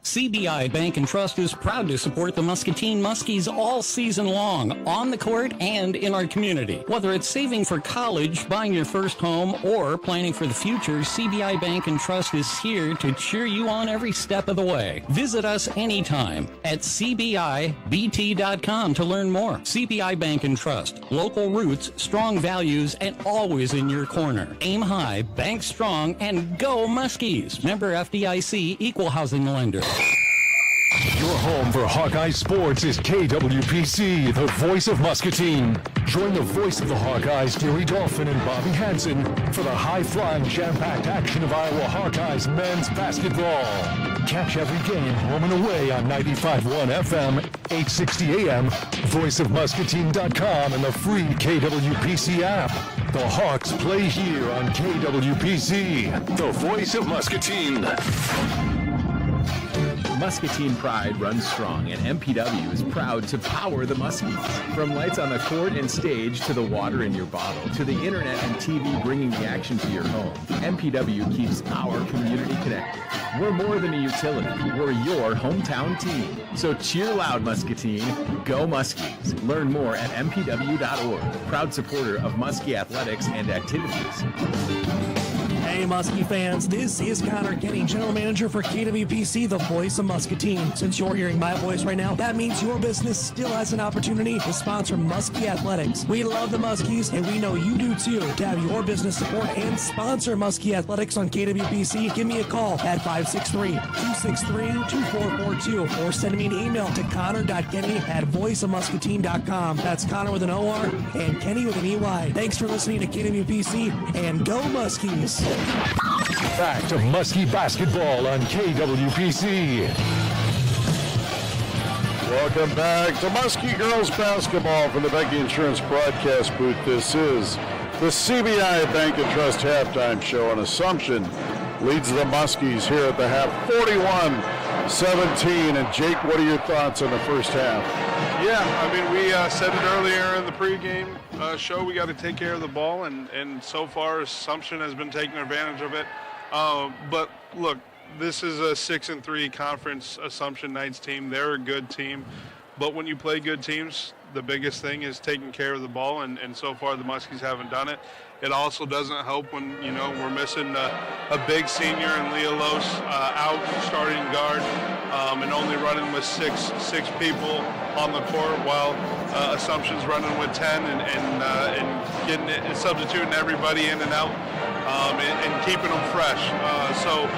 CBI Bank and Trust is proud to support the Muscatine Muskies all season long, on the court and in our community. Whether it's saving for college, buying your first home, or planning for the future, CBI Bank and Trust is here to cheer you on every step of the way. Visit us anytime at cbibt.com to learn more. CBI Bank and Trust. Local roots, strong values, and always in your corner. Aim high, bank strong, and go Muskies. Member FDIC, Equal Housing Lender. Your home for Hawkeye Sports is KWPC, the voice of Muscatine. Join the voice of the Hawkeyes, Gary Dolphin and Bobby Hansen, for the high-flying, jam-packed action of Iowa Hawkeyes men's basketball. Catch every game home and away on 95.1 FM, 860 AM, voiceofmuscatine.com, and the free KWPC app. The Hawks play here on KWPC, the voice of Muscatine. Muscatine pride runs strong, and MPW is proud to power the Muskies. From lights on the court and stage to the water in your bottle to the internet and TV bringing the action to your home, MPW keeps our community connected. We're more than a utility. We're your hometown team. So cheer loud, Muscatine. Go Muskies. Learn more at mpw.org. Proud supporter of Muskie athletics and activities. Hey, Hey, Muskie fans, this is Connor Kenny, General Manager for KWPC, the voice of Muscatine. Since you're hearing my voice right now, that means your business still has an opportunity to sponsor Muskie Athletics. We love the Muskies, and we know you do too. To have your business support and sponsor Muskie Athletics on KWPC, give me a call at 563-263-2442 or send me an email to connor.kenny@voiceofmuscatine.com. That's Connor with an O-R and Kenny with an E-Y. Thanks for listening to KWPC, and go Muskies! Back to Muskie basketball on KWPC. Welcome back to Muskie girls basketball from the Becky Insurance broadcast booth. This is the CBI Bank and Trust halftime show, and Assumption leads the Muskies here at the half, 41-17. And Jake, what are your thoughts on the first half? Yeah, I mean, we said it earlier in the pregame show, we got to take care of the ball, and so far Assumption has been taking advantage of it. But look, this is a 6-3 conference Assumption Knights team. They're a good team, but when you play good teams, the biggest thing is taking care of the ball, and so far the Muskies haven't done it. It also doesn't help when, you know, we're missing a big senior in Leah Los out starting guard, and only running with six people on the court, while Assumption's running with 10 and getting it, substituting everybody in and out, and keeping them fresh. So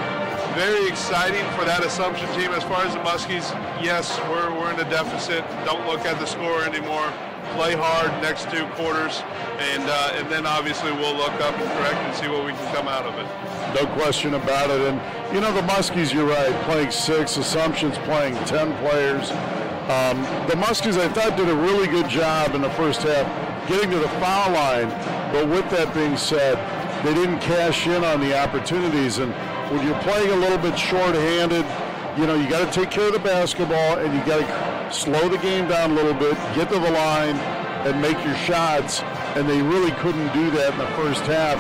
very exciting for that Assumption team. As far as the Muskies, yes, we're in a deficit. Don't look at the score anymore. Play hard next 2 quarters, and then obviously we'll look up and correct and see what we can come out of it. No question about it. And, you know, the Muskies, you're right, playing 6, Assumption's playing 10 players. The Muskies, I thought, did a really good job in the first half getting to the foul line, but with that being said, they didn't cash in on the opportunities. And when you're playing a little bit short-handed, you know, you got to take care of the basketball, and you got to slow the game down a little bit, get to the line, and make your shots. And they really couldn't do that in the first half.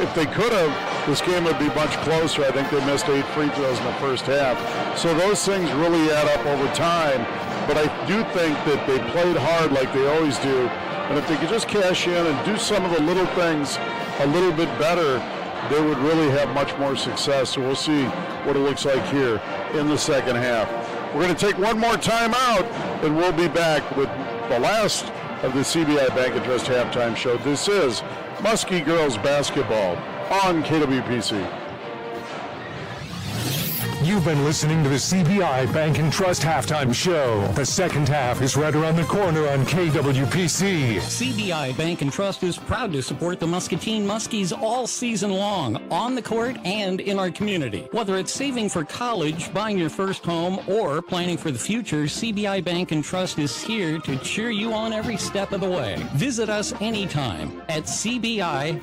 If they could have, this game would be much closer. I think they missed 8 free throws in the first half. So those things really add up over time. But I do think that they played hard like they always do. And if they could just cash in and do some of the little things a little bit better, they would really have much more success. So we'll see what it looks like here in the second half. We're going to take one more time out, and we'll be back with the last of the CBI Bank and Trust halftime show. This is Muskie Girls Basketball on KWPC. You've been listening to the CBI Bank and Trust halftime show. The second half is right around the corner on KWPC. CBI Bank and Trust is proud to support the Muscatine Muskies all season long, on the court and in our community. Whether it's saving for college, buying your first home, or planning for the future, CBI Bank and Trust is here to cheer you on every step of the way. Visit us anytime at cbibt.com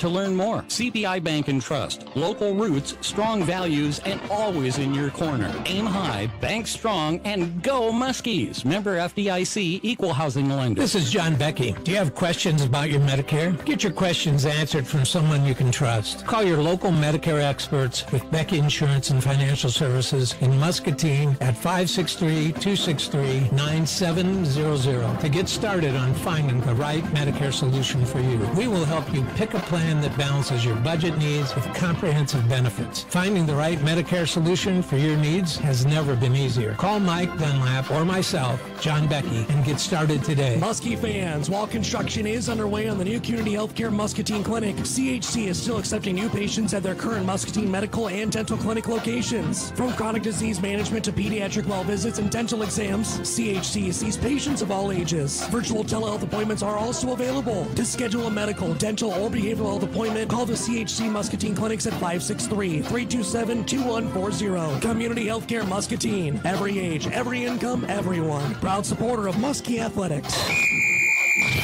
to learn more. CBI Bank and Trust, local roots, strong values, and always in your corner. Aim high, bank strong, and go Muskies. Member FDIC, Equal Housing Lender. This is John Becky. Do you have questions about your Medicare? Get your questions answered from someone you can trust. Call your local Medicare experts with Becky Insurance and Financial Services in Muscatine at 563-263-9700 to get started on finding the right Medicare solution for you. We will help you pick a plan that balances your budget needs with comprehensive benefits. Finding the right Medicare solution for your needs has never been easier. Call Mike Dunlap or myself, John Becky, and get started today. Muskie fans, while construction is underway on the new Community Healthcare Muscatine Clinic, CHC is still accepting new patients at their current Muscatine medical and dental clinic locations. From chronic disease management to pediatric well visits and dental exams, CHC sees patients of all ages. Virtual telehealth appointments are also available. To schedule a medical, dental, or behavioral health appointment, call the CHC Muscatine Clinics at 563-327-2140. Community Healthcare Muscatine. Every age, every income, everyone. Proud supporter of Muskie Athletics.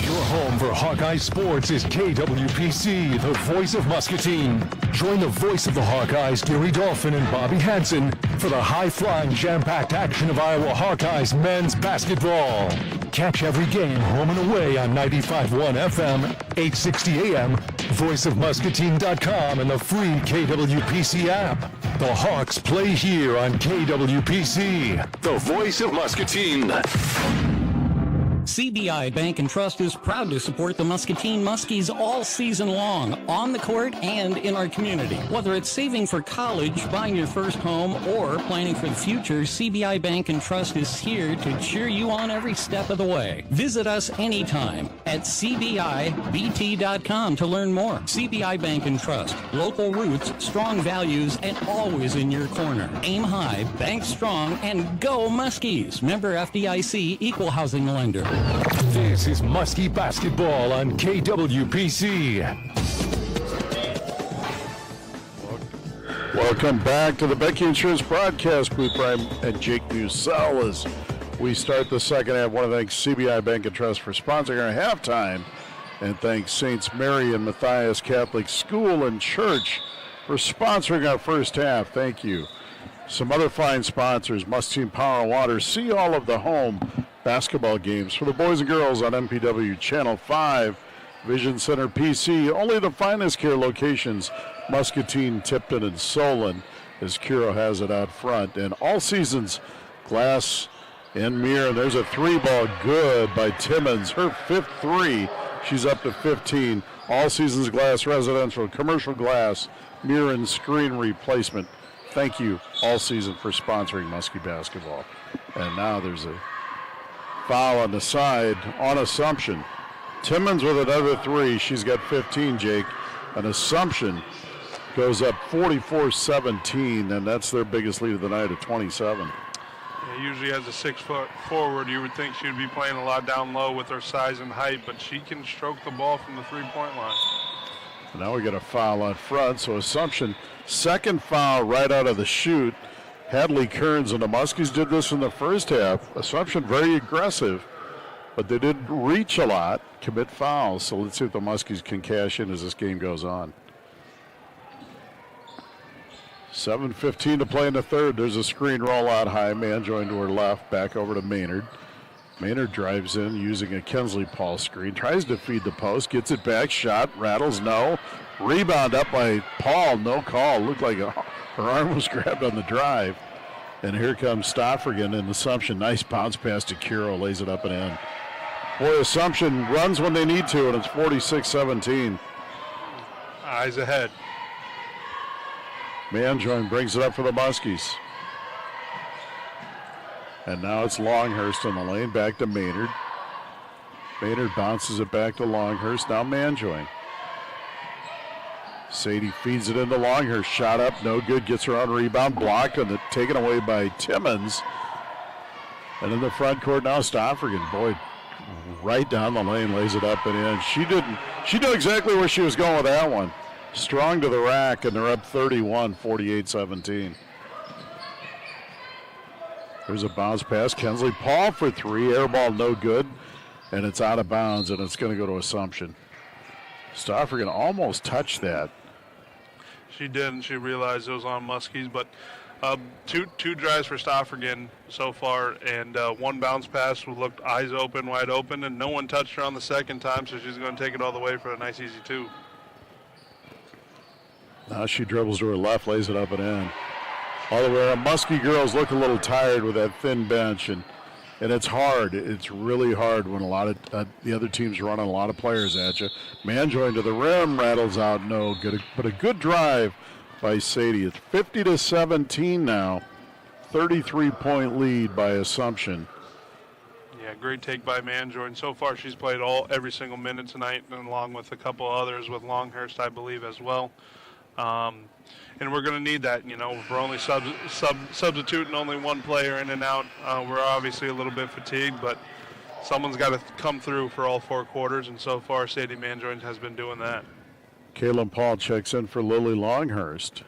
Your home for Hawkeye Sports is KWPC, the voice of Muscatine. Join the voice of the Hawkeyes, Gary Dolphin and Bobby Hansen, for the high-flying, jam-packed action of Iowa Hawkeyes men's basketball. Catch every game home and away on 95.1 FM, 860 AM, voiceofmuscatine.com, and the free KWPC app. The Hawks play here on KWPC, the voice of Muscatine. CBI Bank and Trust is proud to support the Muscatine Muskies all season long, on the court and in our community. Whether it's saving for college, buying your first home, or planning for the future, CBI Bank and Trust is here to cheer you on every step of the way. Visit us anytime at cbibt.com to learn more. CBI Bank and Trust. Local roots, strong values, and always in your corner. Aim high, bank strong, and go Muskies. Member FDIC, equal housing lender. This is Muskie Basketball on KWPC. Welcome back to the Becky Insurance Broadcast Booth. Brian and Jake Musell as we start the second half. I want to thank CBI Bank and Trust for sponsoring our halftime, and thanks Saints Mary and Matthias Catholic School and Church for sponsoring our first half. Thank you. Some other fine sponsors: Muscatine Power and Water. See all of the home basketball games for the boys and girls on MPW Channel 5. Vision Center PC, only the finest care locations, Muscatine, Tipton, and Solon, as Kuro has it out front. And All Seasons Glass and Mirror. There's a three-ball good by Timmons, her fifth three. She's up to 15. All Seasons Glass, residential, commercial glass, mirror, and screen replacement. Thank you, All Season, for sponsoring Muskie basketball. And now there's a foul on the side on Assumption. Timmons with another three. She's got 15, Jake. And Assumption goes up 44-17, and that's their biggest lead of the night at 27. Yeah, usually as a 6-foot forward, you would think she would be playing a lot down low with her size and height, but she can stroke the ball from the three-point line. And now we get a foul on front, so Assumption, second foul right out of the chute. Hadley Kearns and the Muskies did this in the first half. Assumption very aggressive, but they didn't reach a lot, commit fouls. So let's see if the Muskies can cash in as this game goes on. 7:15 to play in the third. There's a screen roll out high. Manjoin to her left, back over to Maynard. Maynard drives in using a Kensley Paul screen, tries to feed the post, gets it back, shot, rattles, no. Rebound up by Paul, no call. Looked like her arm was grabbed on the drive. And here comes Stoffergen in Assumption. Nice bounce pass to Kuro, lays it up and in. Boy, Assumption runs when they need to, and it's 46-17. Eyes ahead. Manjoin brings it up for the Muskies. And now it's Longhurst in the lane, back to Maynard. Maynard bounces it back to Longhurst, now Manjoin. Sadie feeds it into Longhurst, shot up, no good, gets her on rebound, blocked, and taken away by Timmons. And in the front court now, Stoffergen, boy, right down the lane, lays it up and in. She knew exactly where she was going with that one. Strong to the rack, and they're up 31, 48-17. There's a bounce pass. Kensley Paul for three. Air ball no good. And it's out of bounds, and it's going to go to Assumption. Stoffergen almost touched that. She didn't. She realized it was on Muskies, but two drives for Stoffergen so far, and one bounce pass looked eyes open, wide open, and no one touched her on the second time, so she's going to take it all the way for a nice, easy two. Now she dribbles to her left, lays it up and in. All the way around. Muskie girls look a little tired with that thin bench, and it's hard. It's really hard when a lot of the other teams running a lot of players at you. Manjoin to the rim, rattles out, no good, but a good drive by Sadie. It's 50-17 now. 33-point lead by Assumption. Yeah, great take by Manjoin. So far, she's played every single minute tonight, and along with a couple others with Longhurst, I believe, as well. And we're going to need that. We're only substituting only one player in and out. We're obviously a little bit fatigued, but someone's got to come through for all four quarters, and so far Sadie Manjoin has been doing that. Kaylin Paul checks in for Lily Longhurst.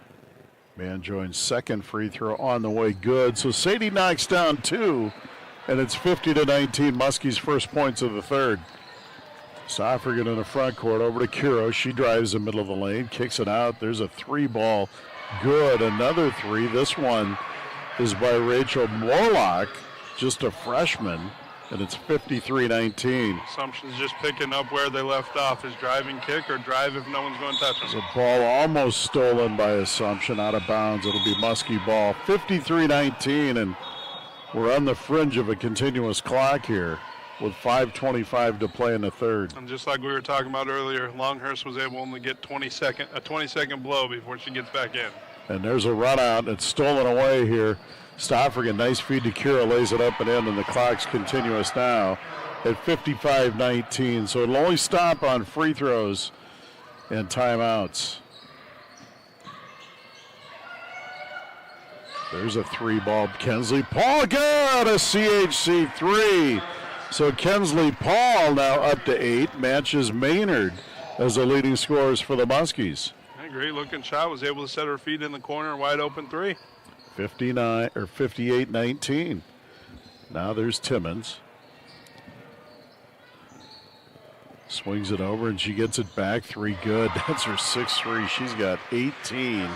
Manjoin's second free throw on the way, good. So Sadie knocks down two, and it's 50-19, Muskie's first points of the third. Stoffergen in the front court, over to Kuro. She drives the middle of the lane, kicks it out. There's a three ball, good. Another three. This one is by Rachel Morlock, just a freshman, and it's 53-19. Assumption's just picking up where they left off. Is driving kick or drive if no one's going to touch them. The ball almost stolen by Assumption, out of bounds. It'll be Muskie ball. 53-19, and we're on the fringe of a continuous clock here. with 5:25 to play in the third. And just like we were talking about earlier, Longhurst was able to only get a 20-second blow before she gets back in. And there's a run out. It's stolen away here. Stoffergen, nice feed to Kira, lays it up and in, and the clock's continuous now at 55-19. So it'll only stop on free throws and timeouts. There's a three ball. Kensley Paul got a CHC three. So Kensley Paul now up to 8, matches Maynard as the leading scorers for the Muskies. A great looking shot, was able to set her feet in the corner, wide open three. 58-19. Now there's Timmons. Swings it over and she gets it back. Three good. That's her 6-3. She's got 18.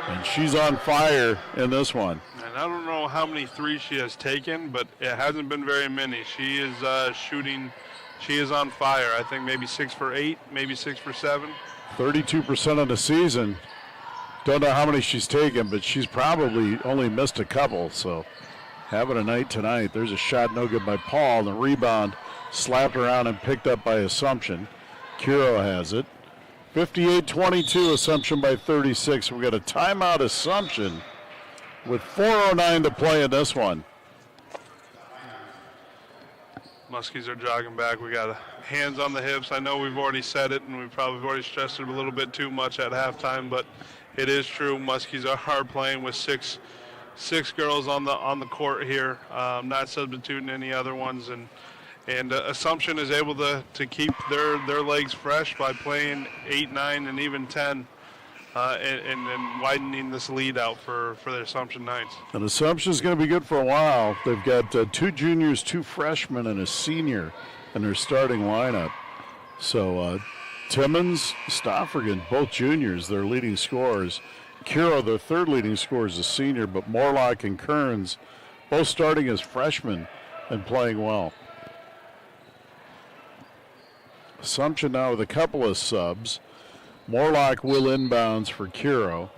And she's on fire in this one. And I don't know how many threes she has taken, but it hasn't been very many. She is shooting. She is on fire. I think maybe 6 for 8, maybe 6 for 7. 32% of the season. Don't know how many she's taken, but she's probably only missed a couple. So having a night tonight. There's a shot no good by Paul. The rebound slapped around and picked up by Assumption. Kiro has it. 58-22, Assumption by 36. We got a timeout, Assumption, with 4:09 to play in this one. Muskies are jogging back. We got hands on the hips. I know we've already said it, and we've probably already stressed it a little bit too much at halftime, but it is true. Muskies are hard playing with six girls on the court here, not substituting any other ones, and Assumption is able to keep their legs fresh by playing 8, 9, and even 10, and widening this lead out for the Assumption Knights. And Assumption's going to be good for a while. They've got 2 juniors, 2 freshmen, and a senior in their starting lineup. So Timmons, Stoffergen, both juniors, their leading scorers. Kiro, their third leading scorer, is a senior, but Morlock and Kearns both starting as freshmen and playing well. Assumption now with a couple of subs. Morlock will inbounds for Kiro.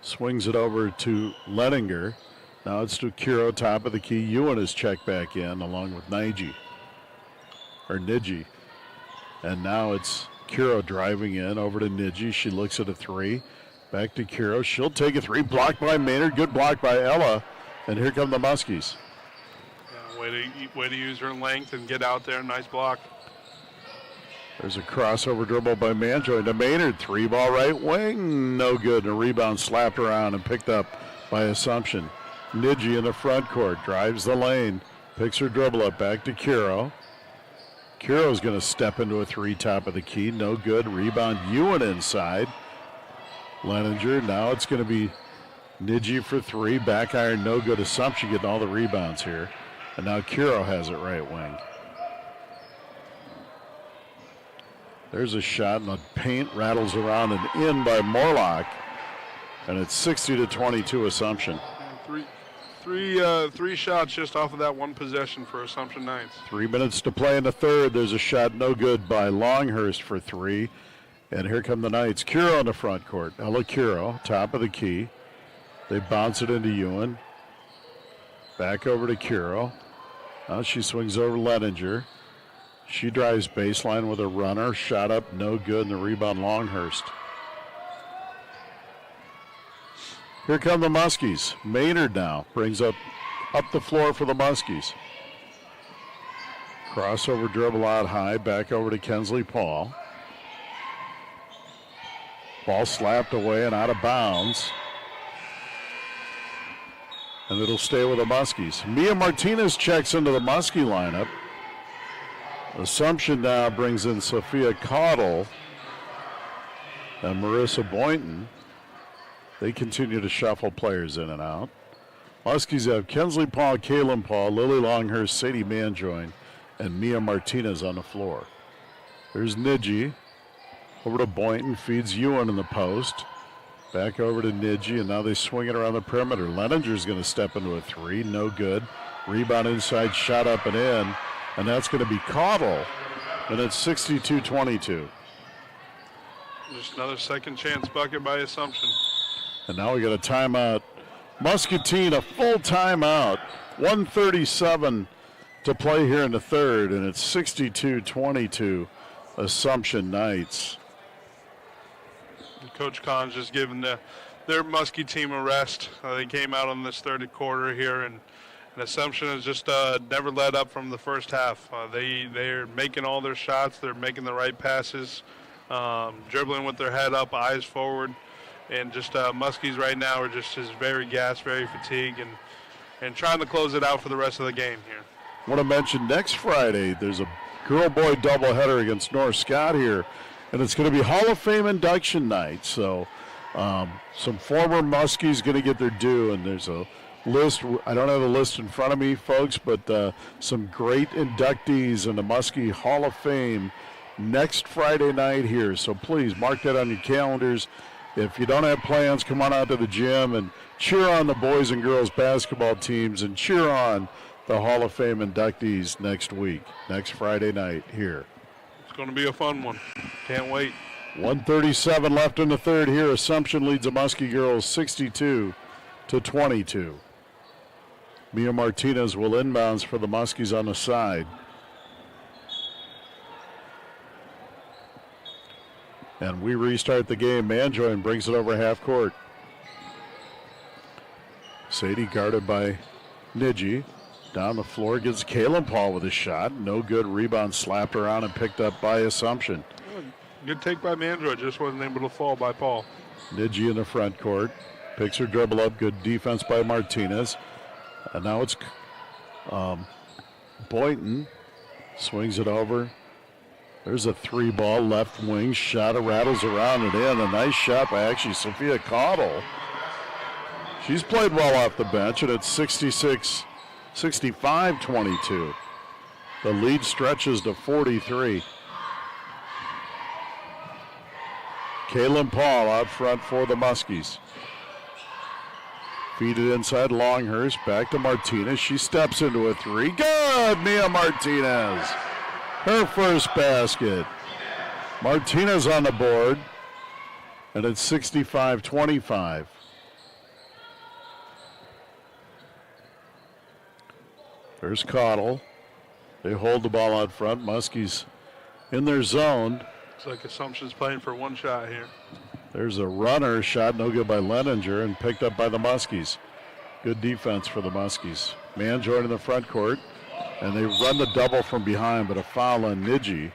Swings it over to Leninger. Now it's to Kiro, top of the key. Ewan is checked back in along with Niji. And now it's Kiro driving in over to Niji. She looks at a 3. Back to Kiro. She'll take a 3. Blocked by Maynard. Good block by Ella. And here come the Muskies. Way to use her length and get out there. Nice block. There's a crossover dribble by Manjoy to Maynard. 3 ball right wing. No good. And a rebound slapped around and picked up by Assumption. Niji in the front court. Drives the lane. Picks her dribble up. Back to Kiro. Kiro's going to step into a 3 top of the key. No good. Rebound Ewan inside. Leninger. Now it's going to be Niji for 3. Back iron. No good. Assumption getting all the rebounds here. And now Kiro has it right wing. There's a shot, and the paint rattles around and in by Morlock. And it's 60-22 Assumption. Three shots just off of that one possession for Assumption Knights. 3 minutes to play in the third. There's a shot no good by Longhurst for 3. And here come the Knights. Kiro in the front court. Ella Kiro, top of the key. They bounce it into Ewan. Back over to Kiro. Now she swings over Leninger. She drives baseline with a runner. Shot up, no good, and the rebound Longhurst. Here come the Muskies. Maynard now brings up the floor for the Muskies. Crossover dribble out high, back over to Kensley Paul. Ball slapped away and out of bounds. And it'll stay with the Muskies. Mia Martinez checks into the Muskie lineup. Assumption now brings in Sophia Caudle and Marissa Boynton. They continue to shuffle players in and out. Muskies have Kensley Paul, Kaylin Paul, Lily Longhurst, Sadie Manjoin, and Mia Martinez on the floor. There's Niji. Over to Boynton, feeds Ewan in the post. Back over to Niji, and now they swing it around the perimeter. Leninger's going to step into a 3, no good. Rebound inside, shot up and in, and that's going to be Caudle, and it's 62-22. Just another second chance bucket by Assumption. And now we got a timeout. Muscatine, a full timeout 1:37 to play here in the third, and it's 62-22 Assumption Knights. Coach Kahn's just giving their Muskie team a rest. They came out on this third quarter here, and Assumption has just never let up from the first half. They're making all their shots. They're making the right passes, dribbling with their head up, eyes forward, and just Muskies right now are just very gassed, very fatigued, and trying to close it out for the rest of the game here. I want to mention next Friday there's a girl-boy doubleheader against North Scott here, and it's going to be Hall of Fame induction night. So some former Muskies going to get their due, and there's a list. I don't have the list in front of me, folks, but some great inductees in the Muskie Hall of Fame next Friday night here. So please mark that on your calendars. If you don't have plans, come on out to the gym and cheer on the boys and girls basketball teams and cheer on the Hall of Fame inductees next week, next Friday night here. It's going to be a fun one. Can't wait. 1:37 left in the third here. Assumption leads the Muskie girls 62-22. Mia Martinez will inbounds for the Muskies on the side. And we restart the game. Manjoin brings it over half court. Sadie guarded by Niji. Down the floor gets Kaylin Paul with a shot. No good. Rebound slapped around and picked up by Assumption. Good take by Mandroid. Just wasn't able to fall by Paul. Niji in the front court. Picks her dribble up. Good defense by Martinez. And now it's Boynton. Swings it over. There's a three ball left wing. Shot rattles around and in. A nice shot by actually Sophia Caudle. She's played well off the bench, and it's 65-22. The lead stretches to 43. Kaylin Paul out front for the Muskies. Feed it inside Longhurst. Back to Martinez. She steps into a three. Good! Mia Martinez. Her first basket. Martinez on the board. And it's 65-25. There's Caudle. They hold the ball out front. Muskies in their zone. Looks like Assumption's playing for one shot here. There's a runner shot, no good by Leninger, and picked up by the Muskies. Good defense for the Muskies. Manjoin in the front court, and they run the double from behind, but a foul on Niji.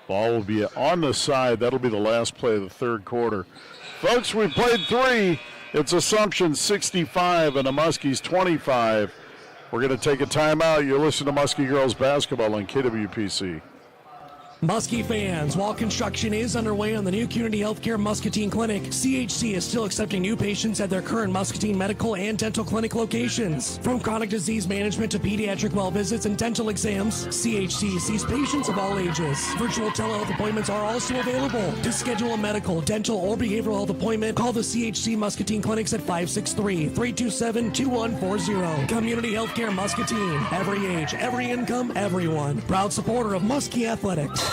Ball will be on the side. That'll be the last play of the third quarter. Folks, we played three. It's Assumption 65 and the Muskies 25. We're going to take a timeout. You're listening to Muskie Girls Basketball on KWPC. Muskie fans, while construction is underway on the new Community Healthcare Muscatine Clinic, CHC is still accepting new patients at their current Muscatine Medical and Dental Clinic locations. From chronic disease management to pediatric well visits and dental exams, CHC sees patients of all ages. Virtual telehealth appointments are also available. To schedule a medical, dental, or behavioral health appointment, call the CHC Muscatine Clinics at 563-327-2140. Community Healthcare Muscatine. Every age, every income, everyone. Proud supporter of Muskie Athletics.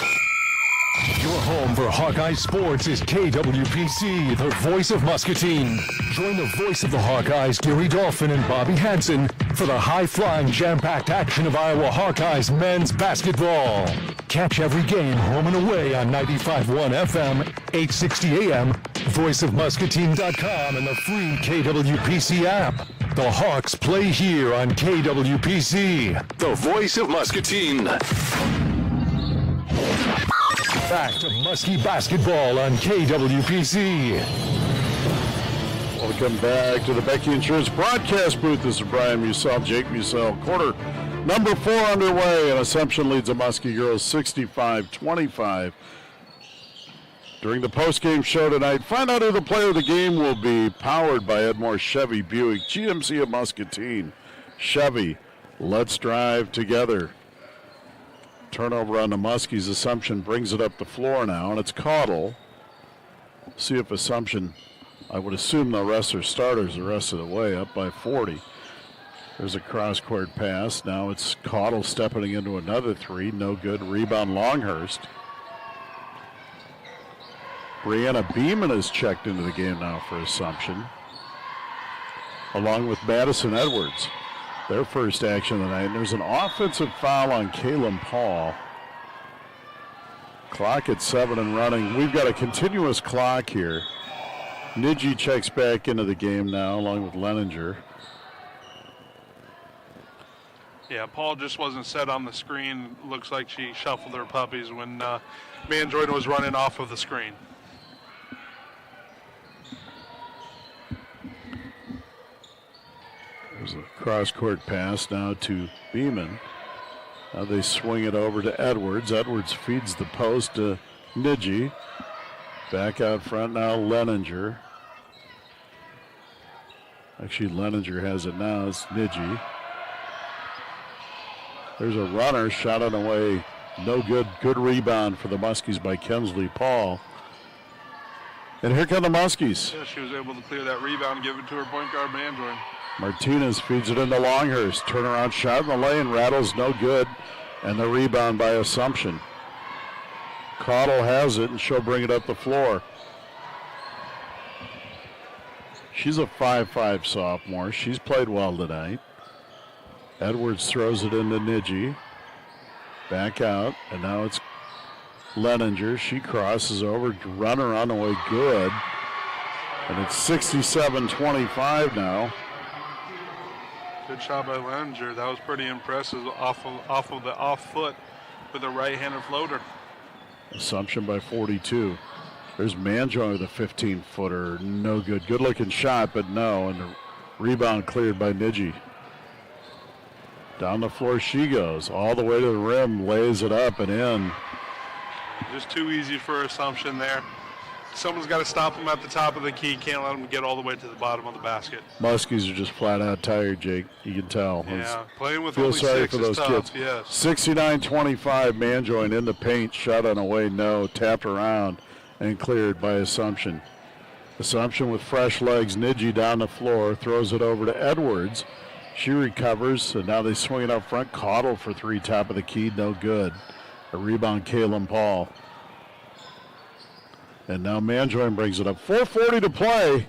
Your home for Hawkeye Sports is KWPC, the voice of Muscatine. Join the voice of the Hawkeyes, Gary Dolphin and Bobby Hansen, for the high-flying, jam-packed action of Iowa Hawkeyes men's basketball. Catch every game home and away on 95.1 FM, 860 AM, voiceofmuscatine.com, and the free KWPC app. The Hawks play here on KWPC, the voice of Muscatine. Back to Muskie basketball on KWPC. Welcome back to the Becky Insurance broadcast booth. This is Brian Musell, Jake Musell. Quarter number 4 underway, and Assumption leads the Muskie girls 65-25. During the postgame show tonight, find out who the player of the game will be. Powered by Edmore Chevy Buick, GMC of Muscatine. Chevy, let's drive together. Turnover on the Muskies. Assumption brings it up the floor now, and it's Caudle. See if Assumption, I would assume they'll rest their starters the rest of the way, up by 40. There's a cross-court pass. Now it's Caudle stepping into another three. No good. Rebound Longhurst. Brianna Beeman is checked into the game now for Assumption, along with Madison Edwards. Their first action of the night. And there's an offensive foul on Kaylin Paul. Clock at 7 and running. We've got a continuous clock here. Niji checks back into the game now, along with Leninger. Yeah, Paul just wasn't set on the screen. Looks like she shuffled her puppies when Manjoin was running off of the screen. There's a cross-court pass now to Beeman. Now they swing it over to Edwards. Edwards feeds the post to Niji. Back out front now, Leninger. Actually, Leninger has it now. It's Niji. There's a runner, shot it away. No good. Good rebound for the Muskies by Kensley Paul. And here come the Muskies. Yeah, she was able to clear that rebound and give it to her point guard, Manjoin. Martinez feeds it into Longhurst. Turnaround shot in the lane. Rattles no good. And the rebound by Assumption. Caudle has it, and she'll bring it up the floor. She's a 5'5" sophomore. She's played well tonight. Edwards throws it into Niji. Back out, and now it's Leninger. She crosses over. Runner on the way, good. And it's 67-25 now. Good shot by Leninger. That was pretty impressive off of the off foot with a right-handed floater. Assumption by 42. There's Manjoin with a 15-footer. No good. Good-looking shot, but no. And the rebound cleared by Niji. Down the floor she goes. All the way to the rim. Lays it up and in. Just too easy for Assumption there. Someone's got to stop them at the top of the key. Can't let them get all the way to the bottom of the basket. Muskies are just flat out tired, Jake. You can tell. Yeah, playing with feel only sorry 6 for those is tough. kids. Yes. 69-25. Manjoin in the paint. Shot on away. No. Tapped around and cleared by Assumption. Assumption with fresh legs. Niji down the floor. Throws it over to Edwards. She recovers, and now they swing it up front. Caudle for 3, top of the key. No good. A rebound, Kaylin Paul. And now Manjoin brings it up. 4:40 to play.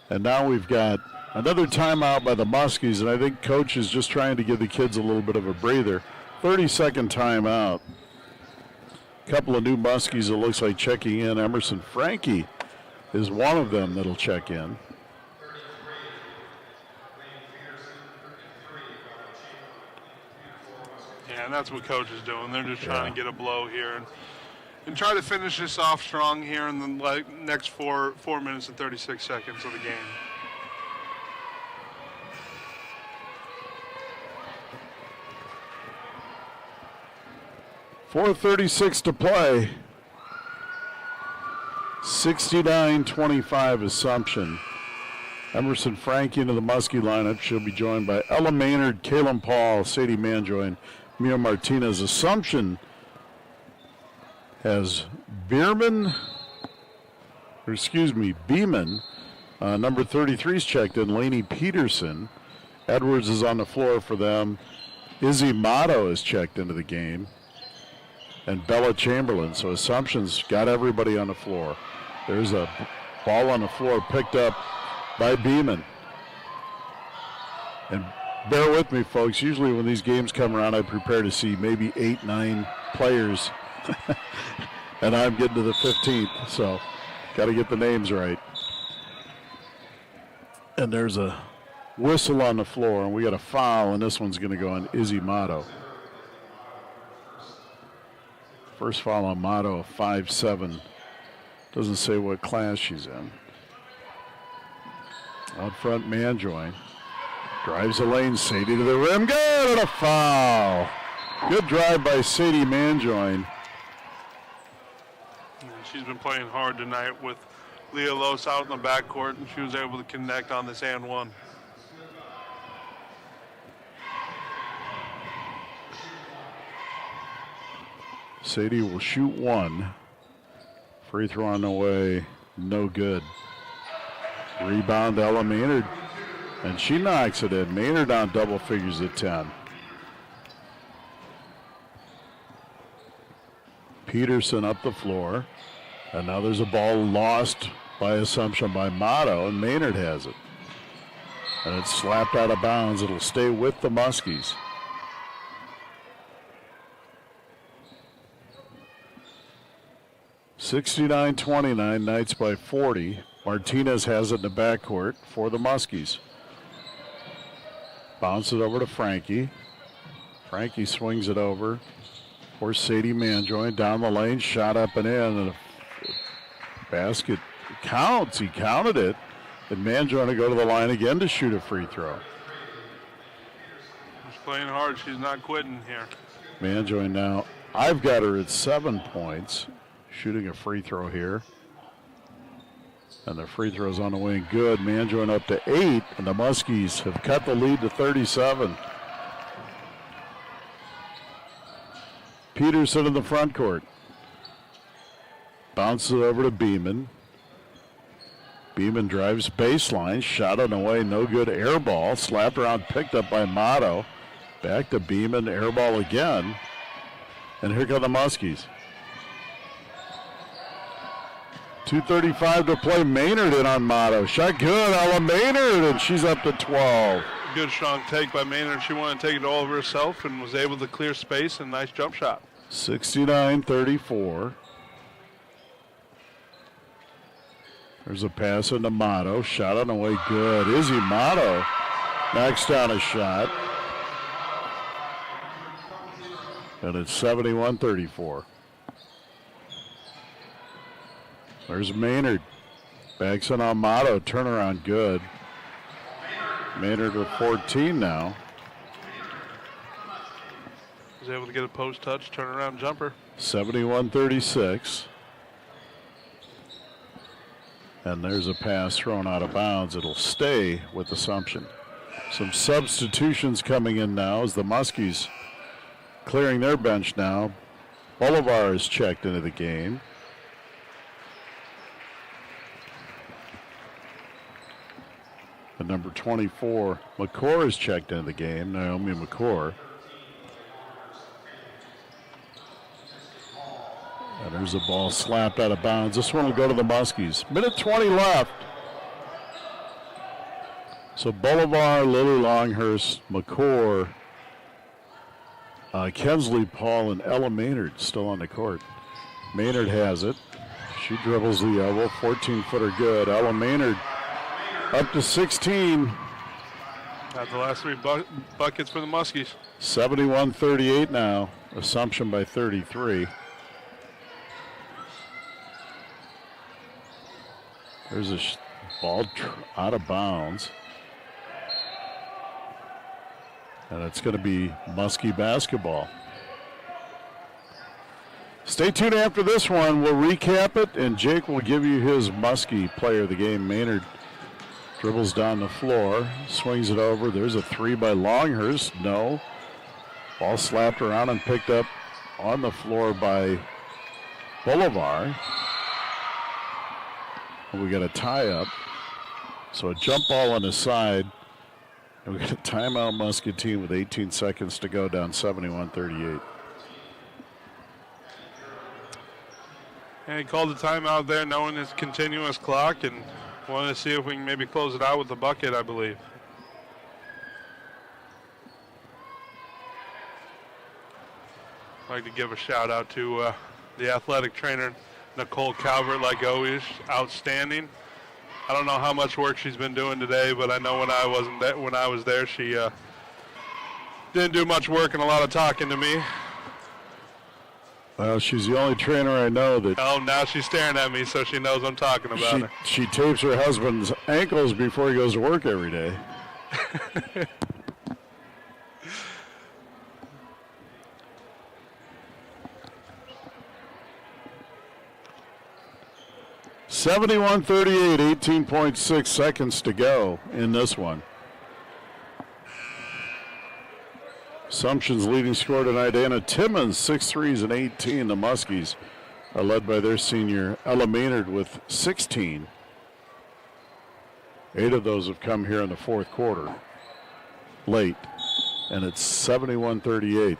And now we've got another timeout by the Muskies, and I think Coach is just trying to give the kids a little bit of a breather. 30-second timeout. A couple of new Muskies, it looks like, checking in. Emerson Frankie is one of them that'll check in. Yeah, and that's what Coach is doing. They're just trying to get a blow here and try to finish this off strong here in the next 4 minutes and 36 seconds of the game. .436 to play. 69-25 Assumption. Emerson Frankie into the Muskie lineup. She'll be joined by Ella Maynard, Kaylin Paul, Sadie Manjoin, Mia Martinez. Assumption has Beeman. Number 33 is checked in. Lainey Peterson. Edwards is on the floor for them. Izzy Motto is checked into the game. And Bella Chamberlain. So Assumption's got everybody on the floor. There's a ball on the floor picked up by Beeman. And bear with me, folks. Usually when these games come around, I prepare to see maybe 8-9 players. And I'm getting to the 15th, so got to get the names right. And there's a whistle on the floor, and we got a foul, and this one's going to go on Izzy Motto. First foul on Motto, 5'7". Doesn't say what class she's in. Out front, Manjoin. Drives the lane, Sadie to the rim. Good, and a foul. Good drive by Sadie Manjoin. She's been playing hard tonight with Leah Los out in the backcourt, and she was able to connect on this and one. Sadie will shoot one. Free throw on the way, no good. Rebound, Ella Maynard, and she knocks it in. Maynard on double figures at 10. Peterson up the floor. And now there's a ball lost by Assumption by Motto, and Maynard has it. And it's slapped out of bounds. It'll stay with the Muskies. (69-29), Knights by 40. Martinez has it in the backcourt for the Muskies. Bounce it over to Frankie. Frankie swings it over for Sadie Manjoy. Down the lane, shot up and in. And a basket counts. He counted it. And Manjoy to go to the line again to shoot a free throw. She's playing hard. She's not quitting here. Manjoy now, I've got her at 7 points. Shooting a free throw here. And the free throw's on the way and good. Manjoy up to 8, and the Muskies have cut the lead to 37. Peterson in the front court. Bounces it over to Beeman. Beeman drives baseline, shot on the way, no good, air ball. Slapped around, picked up by Motto. Back to Beeman, air ball again. And here come the Muskies. 2:35 to play. Maynard in on Motto. Shot good, Ella Maynard, and she's up to 12. Good strong take by Maynard. She wanted to take it all over herself and was able to clear space and nice jump shot. 69-34. There's a pass into Motto. Shot on the way, good. Izzy Motto knocks down a shot. And it's 71-34. There's Maynard. Backs in on Motto. Turnaround good. Maynard with 14 now. Was able to get a post touch, turnaround jumper. 71-36. And there's a pass thrown out of bounds. It'll stay with Assumption. Some substitutions coming in now as the Muskies clearing their bench now. Bolivar is checked into the game. And number 24, McCord is checked into the game, Naomi McCord. And there's a ball slapped out of bounds. This one will go to the Muskies. Minute 20 left. So Bolivar, Lily Longhurst, McCord, Kensley Paul, and Ella Maynard still on the court. Maynard has it. She dribbles the elbow, 14-footer good. Ella Maynard up to 16. Got the last three buckets for the Muskies. 71-38 now. Assumption by 33. There's a ball out of bounds. And it's going to be Muskie basketball. Stay tuned after this one. We'll recap it, and Jake will give you his Muskie player of the game. Maynard dribbles down the floor, swings it over. There's a three by Longhurst. No. Ball slapped around and picked up on the floor by Bolivar. And we got a tie up. So a jump ball on the side. And we got a timeout Muscatine with 18 seconds to go, down 71-38. And he called the timeout there knowing his continuous clock and wanted to see if we can maybe close it out with the bucket, I believe. I'd like to give a shout out to the athletic trainer, Nicole Calvert, like always, outstanding. I don't know how much work she's been doing today, but I know when I was there, she didn't do much work and a lot of talking to me. Well, she's the only trainer I know that... Oh, now she's staring at me, so she knows I'm talking about her. She tapes her husband's ankles before he goes to work every day. 71-38, 18.6 seconds to go in this one. Assumption's leading scorer tonight, Anna Timmons, 6 threes and 18. The Muskies are led by their senior, Ella Maynard, with 16. 8 of those have come here in the fourth quarter, late, and it's 71-38.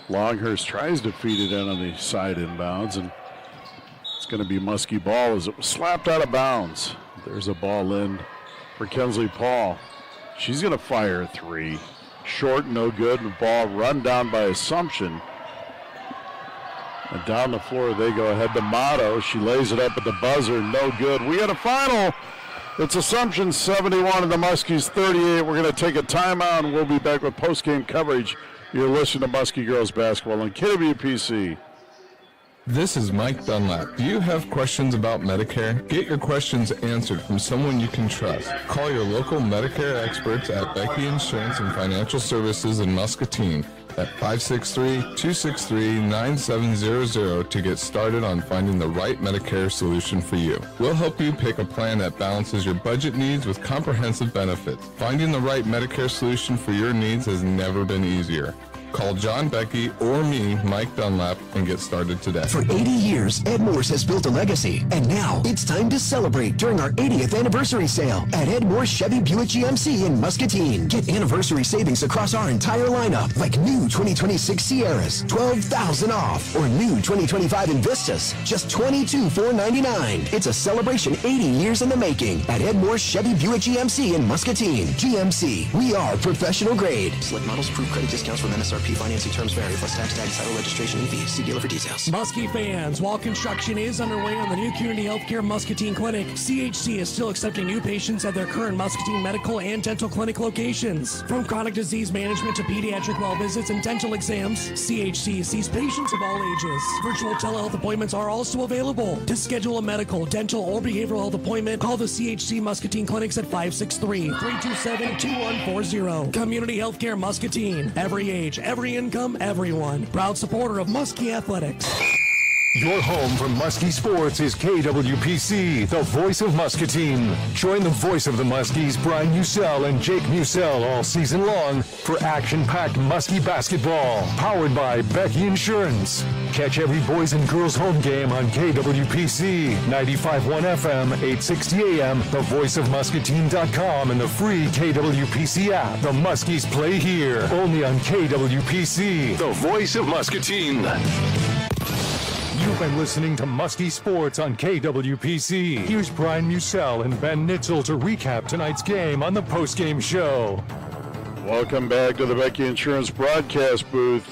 Longhurst tries to feed it in on the side inbounds, and it's going to be Muskie ball as it was slapped out of bounds. There's a ball in for Kensley Paul. She's going to fire a three. Short, no good. The ball run down by Assumption. And down the floor they go ahead to Motto. She lays it up at the buzzer, no good. We got a final. It's Assumption 71 and the Muskies 38. We're going to take a timeout and we'll be back with post-game coverage. You're listening to Muskie Girls Basketball on KWPC. This is Mike Dunlap. Do you have questions about Medicare? Get your questions answered from someone you can trust. Call your local Medicare experts at Becky Insurance and Financial Services in Muscatine at 563-263-9700 to get started on finding the right Medicare solution for you. We'll help you pick a plan that balances your budget needs with comprehensive benefits. Finding the right Medicare solution for your needs has never been easier. Call John Becky or me, Mike Dunlap, and get started today. For 80 years, Ed Morse has built a legacy, and now it's time to celebrate during our 80th anniversary sale at Ed Morse Chevy Buick GMC in Muscatine. Get anniversary savings across our entire lineup, like new 2026 Sierras, $12,000 off, or new 2025 Invistas, just $22,499. It's a celebration 80 years in the making at Ed Morse Chevy Buick GMC in Muscatine. GMC, we are professional grade. Select models, approved credit discounts from MSRP. Financing terms vary, plus tax, title, registration, and fees. See dealer for details. Muskie fans, while construction is underway on the new Community Healthcare Muscatine Clinic, CHC is still accepting new patients at their current Muscatine medical and dental clinic locations. From chronic disease management to pediatric well visits and dental exams, CHC sees patients of all ages. Virtual telehealth appointments are also available. To schedule a medical, dental, or behavioral health appointment, call the CHC Muscatine Clinics at 563-327-2140. Community Healthcare Muscatine. Every age, every income, everyone. Proud supporter of Muskie Athletics. Your home for Muskie Sports is KWPC, the voice of Muscatine. Join the voice of the Muskies, Brian Musell and Jake Musell, all season long for action-packed Muskie basketball, powered by Becky Insurance. Catch every boys and girls home game on KWPC, 95.1 FM, 860 AM, thevoiceofmuscatine.com, and the free KWPC app. The Muskies play here, only on KWPC, the voice of Muscatine. You've been listening to Muskie Sports on KWPC. Here's Brian Musell and Ben Nitzel to recap tonight's game on the postgame show. Welcome back to the Becky Insurance broadcast booth.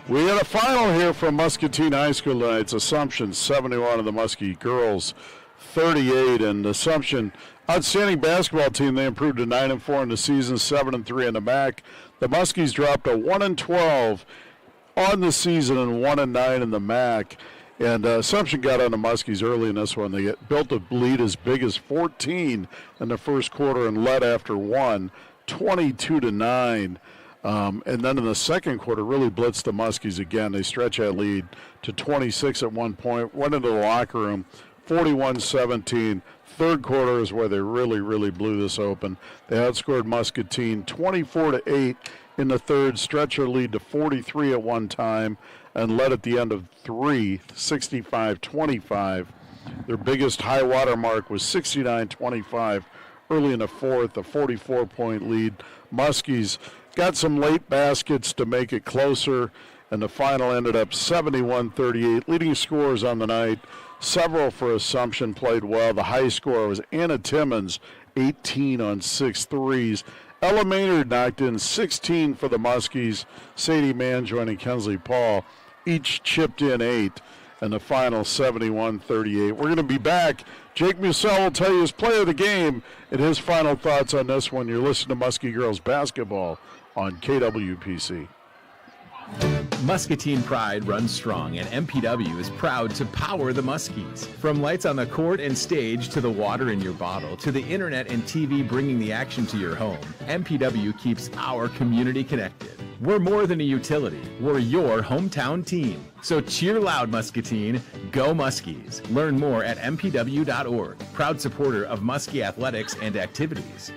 We had a final here from Muscatine High School tonight. It's Assumption 71 of the Muskie girls 38, and Assumption, outstanding basketball team. They improved to 9-4 in the season, 7-3 in the MAC. The Muskies dropped to 1-12 on the season and 1-9 in the MAC. And Assumption got on the Muskies early in this one. They built a lead as big as 14 in the first quarter and led after one, 22-9. And then in the second quarter, really blitzed the Muskies again. They stretched that lead to 26 at one point, went into the locker room, 41-17. Third quarter is where they really blew this open. They outscored Muscatine 24-8 in the third, stretched their lead to 43 at one time, and led at the end of three, 65-25. Their biggest high water mark was 69-25 early in the fourth, a 44-point lead. Muskies got some late baskets to make it closer, and the final ended up 71-38. Leading scorers on the night, several for Assumption played well. The high scorer was Anna Timmons, 18 on 6 threes. Ella Maynard knocked in 16 for the Muskies. Sadie Manjoin and Kensley Paul each chipped in 8, and the final 71-38. We're going to be back. Jake Musell will tell you his play of the game and his final thoughts on this one. You're listening to Muskie Girls Basketball on KWPC. Muscatine pride runs strong, and MPW is proud to power the Muskies. From lights on the court and stage to the water in your bottle to the internet and TV bringing the action to your home, MPW keeps our community connected. We're more than a utility. We're your hometown team. So cheer loud, Muscatine. Go Muskies. Learn more at mpw.org. Proud supporter of Muskie athletics and activities.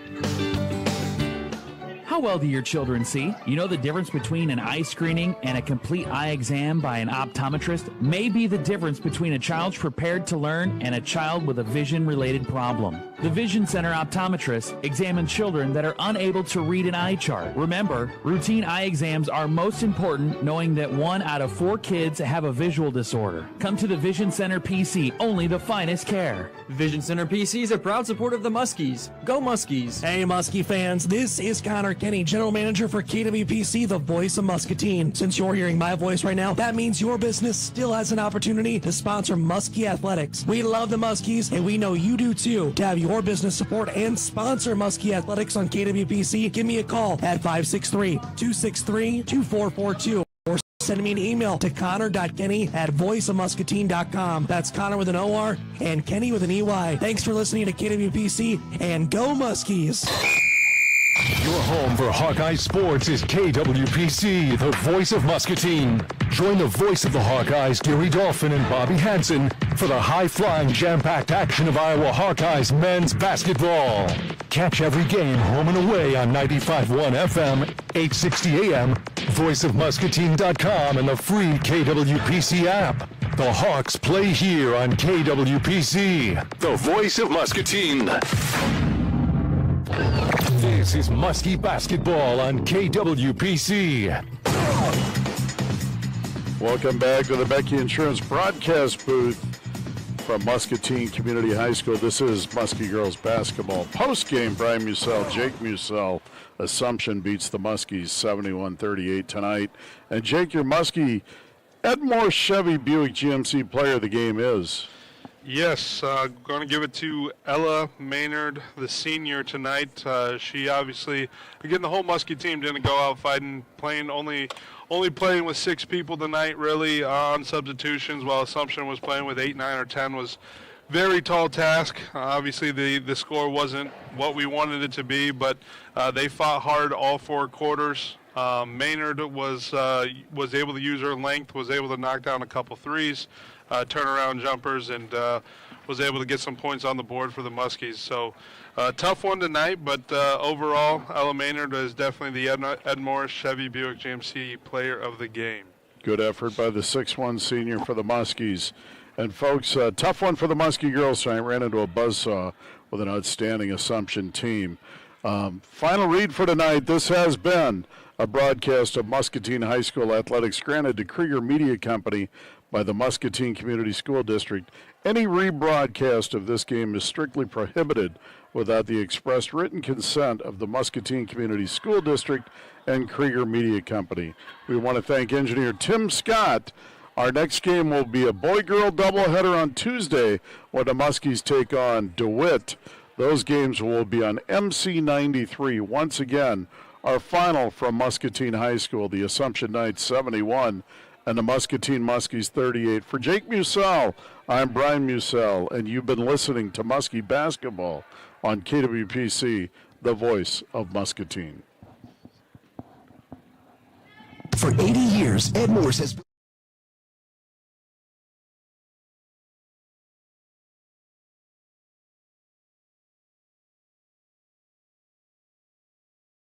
How How well do your children see? You know the difference between an eye screening and a complete eye exam by an optometrist may be the difference between a child prepared to learn and a child with a vision-related problem. The Vision Center optometrists examine children that are unable to read an eye chart. Remember, routine eye exams are most important, knowing that 1 out of 4 kids have a visual disorder. Come to the Vision Center PC, only the finest care. Vision Center PC is a proud supporter of the Muskies. Go Muskies! Hey, Muskie fans, this is Connor Kenny, General Manager for KWPC, the voice of Muscatine. Since you're hearing my voice right now, that means your business still has an opportunity to sponsor Muskie Athletics. We love the Muskies, and we know you do too. To have your business support and sponsor Muskie Athletics on KWPC, give me a call at 563-263-2442. Or send me an email to connor.kenny@voiceofmuscatine.com. That's Connor with an O-R and Kenny with an E-Y. Thanks for listening to KWPC, and go Muskies! Your home for Hawkeye Sports is KWPC, the voice of Muscatine. Join the voice of the Hawkeyes, Gary Dolphin and Bobby Hansen, for the high-flying, jam-packed action of Iowa Hawkeyes men's basketball. Catch every game home and away on 95.1 FM, 860 AM, voiceofmuscatine.com, and the free KWPC app. The Hawks play here on KWPC, the voice of Muscatine. This is Muskie Basketball on KWPC. Welcome back to the Becky Insurance broadcast booth from Muscatine Community High School. This is Muskie Girls Basketball. Post-game, Brian Musell, Jake Musell. Assumption beats the Muskies 71-38 tonight. And Jake, your Muskie Edmore Chevy Buick GMC player of the game is... Yes, going to give it to Ella Maynard, the senior, tonight. She obviously, again, the whole Muskie team didn't go out fighting, only playing with 6 people tonight, really, on substitutions, while Assumption was playing with 8, 9, or 10. Was very tall task. Obviously, the score wasn't what we wanted it to be, but they fought hard all 4 quarters. Maynard was able to use her length, was able to knock down a couple threes. Turnaround jumpers, and was able to get some points on the board for the Muskies. So tough one tonight, but overall, Ella Maynard is definitely the Ed Morris Chevy Buick GMC player of the game. Good effort by the 6'1 senior for the Muskies. And folks, tough one for the Muskie girls tonight. Ran into a buzzsaw with an outstanding Assumption team. Final read for tonight. This has been a broadcast of Muscatine High School athletics granted to Krieger Media Company by the Muscatine Community School District. Any rebroadcast of this game is strictly prohibited without the express written consent of the Muscatine Community School District and Krieger Media Company. We want to thank engineer Tim Scott. Our next game will be a boy-girl doubleheader on Tuesday when the Muskies take on DeWitt. Those games will be on MC93. Once again, our final from Muscatine High School, the Assumption Knights 71 and the Muscatine Muskies 38. For Jake Musell, I'm Brian Musell, and you've been listening to Muskie Basketball on KWPC, the voice of Muscatine. For 80 years, Ed Morse has...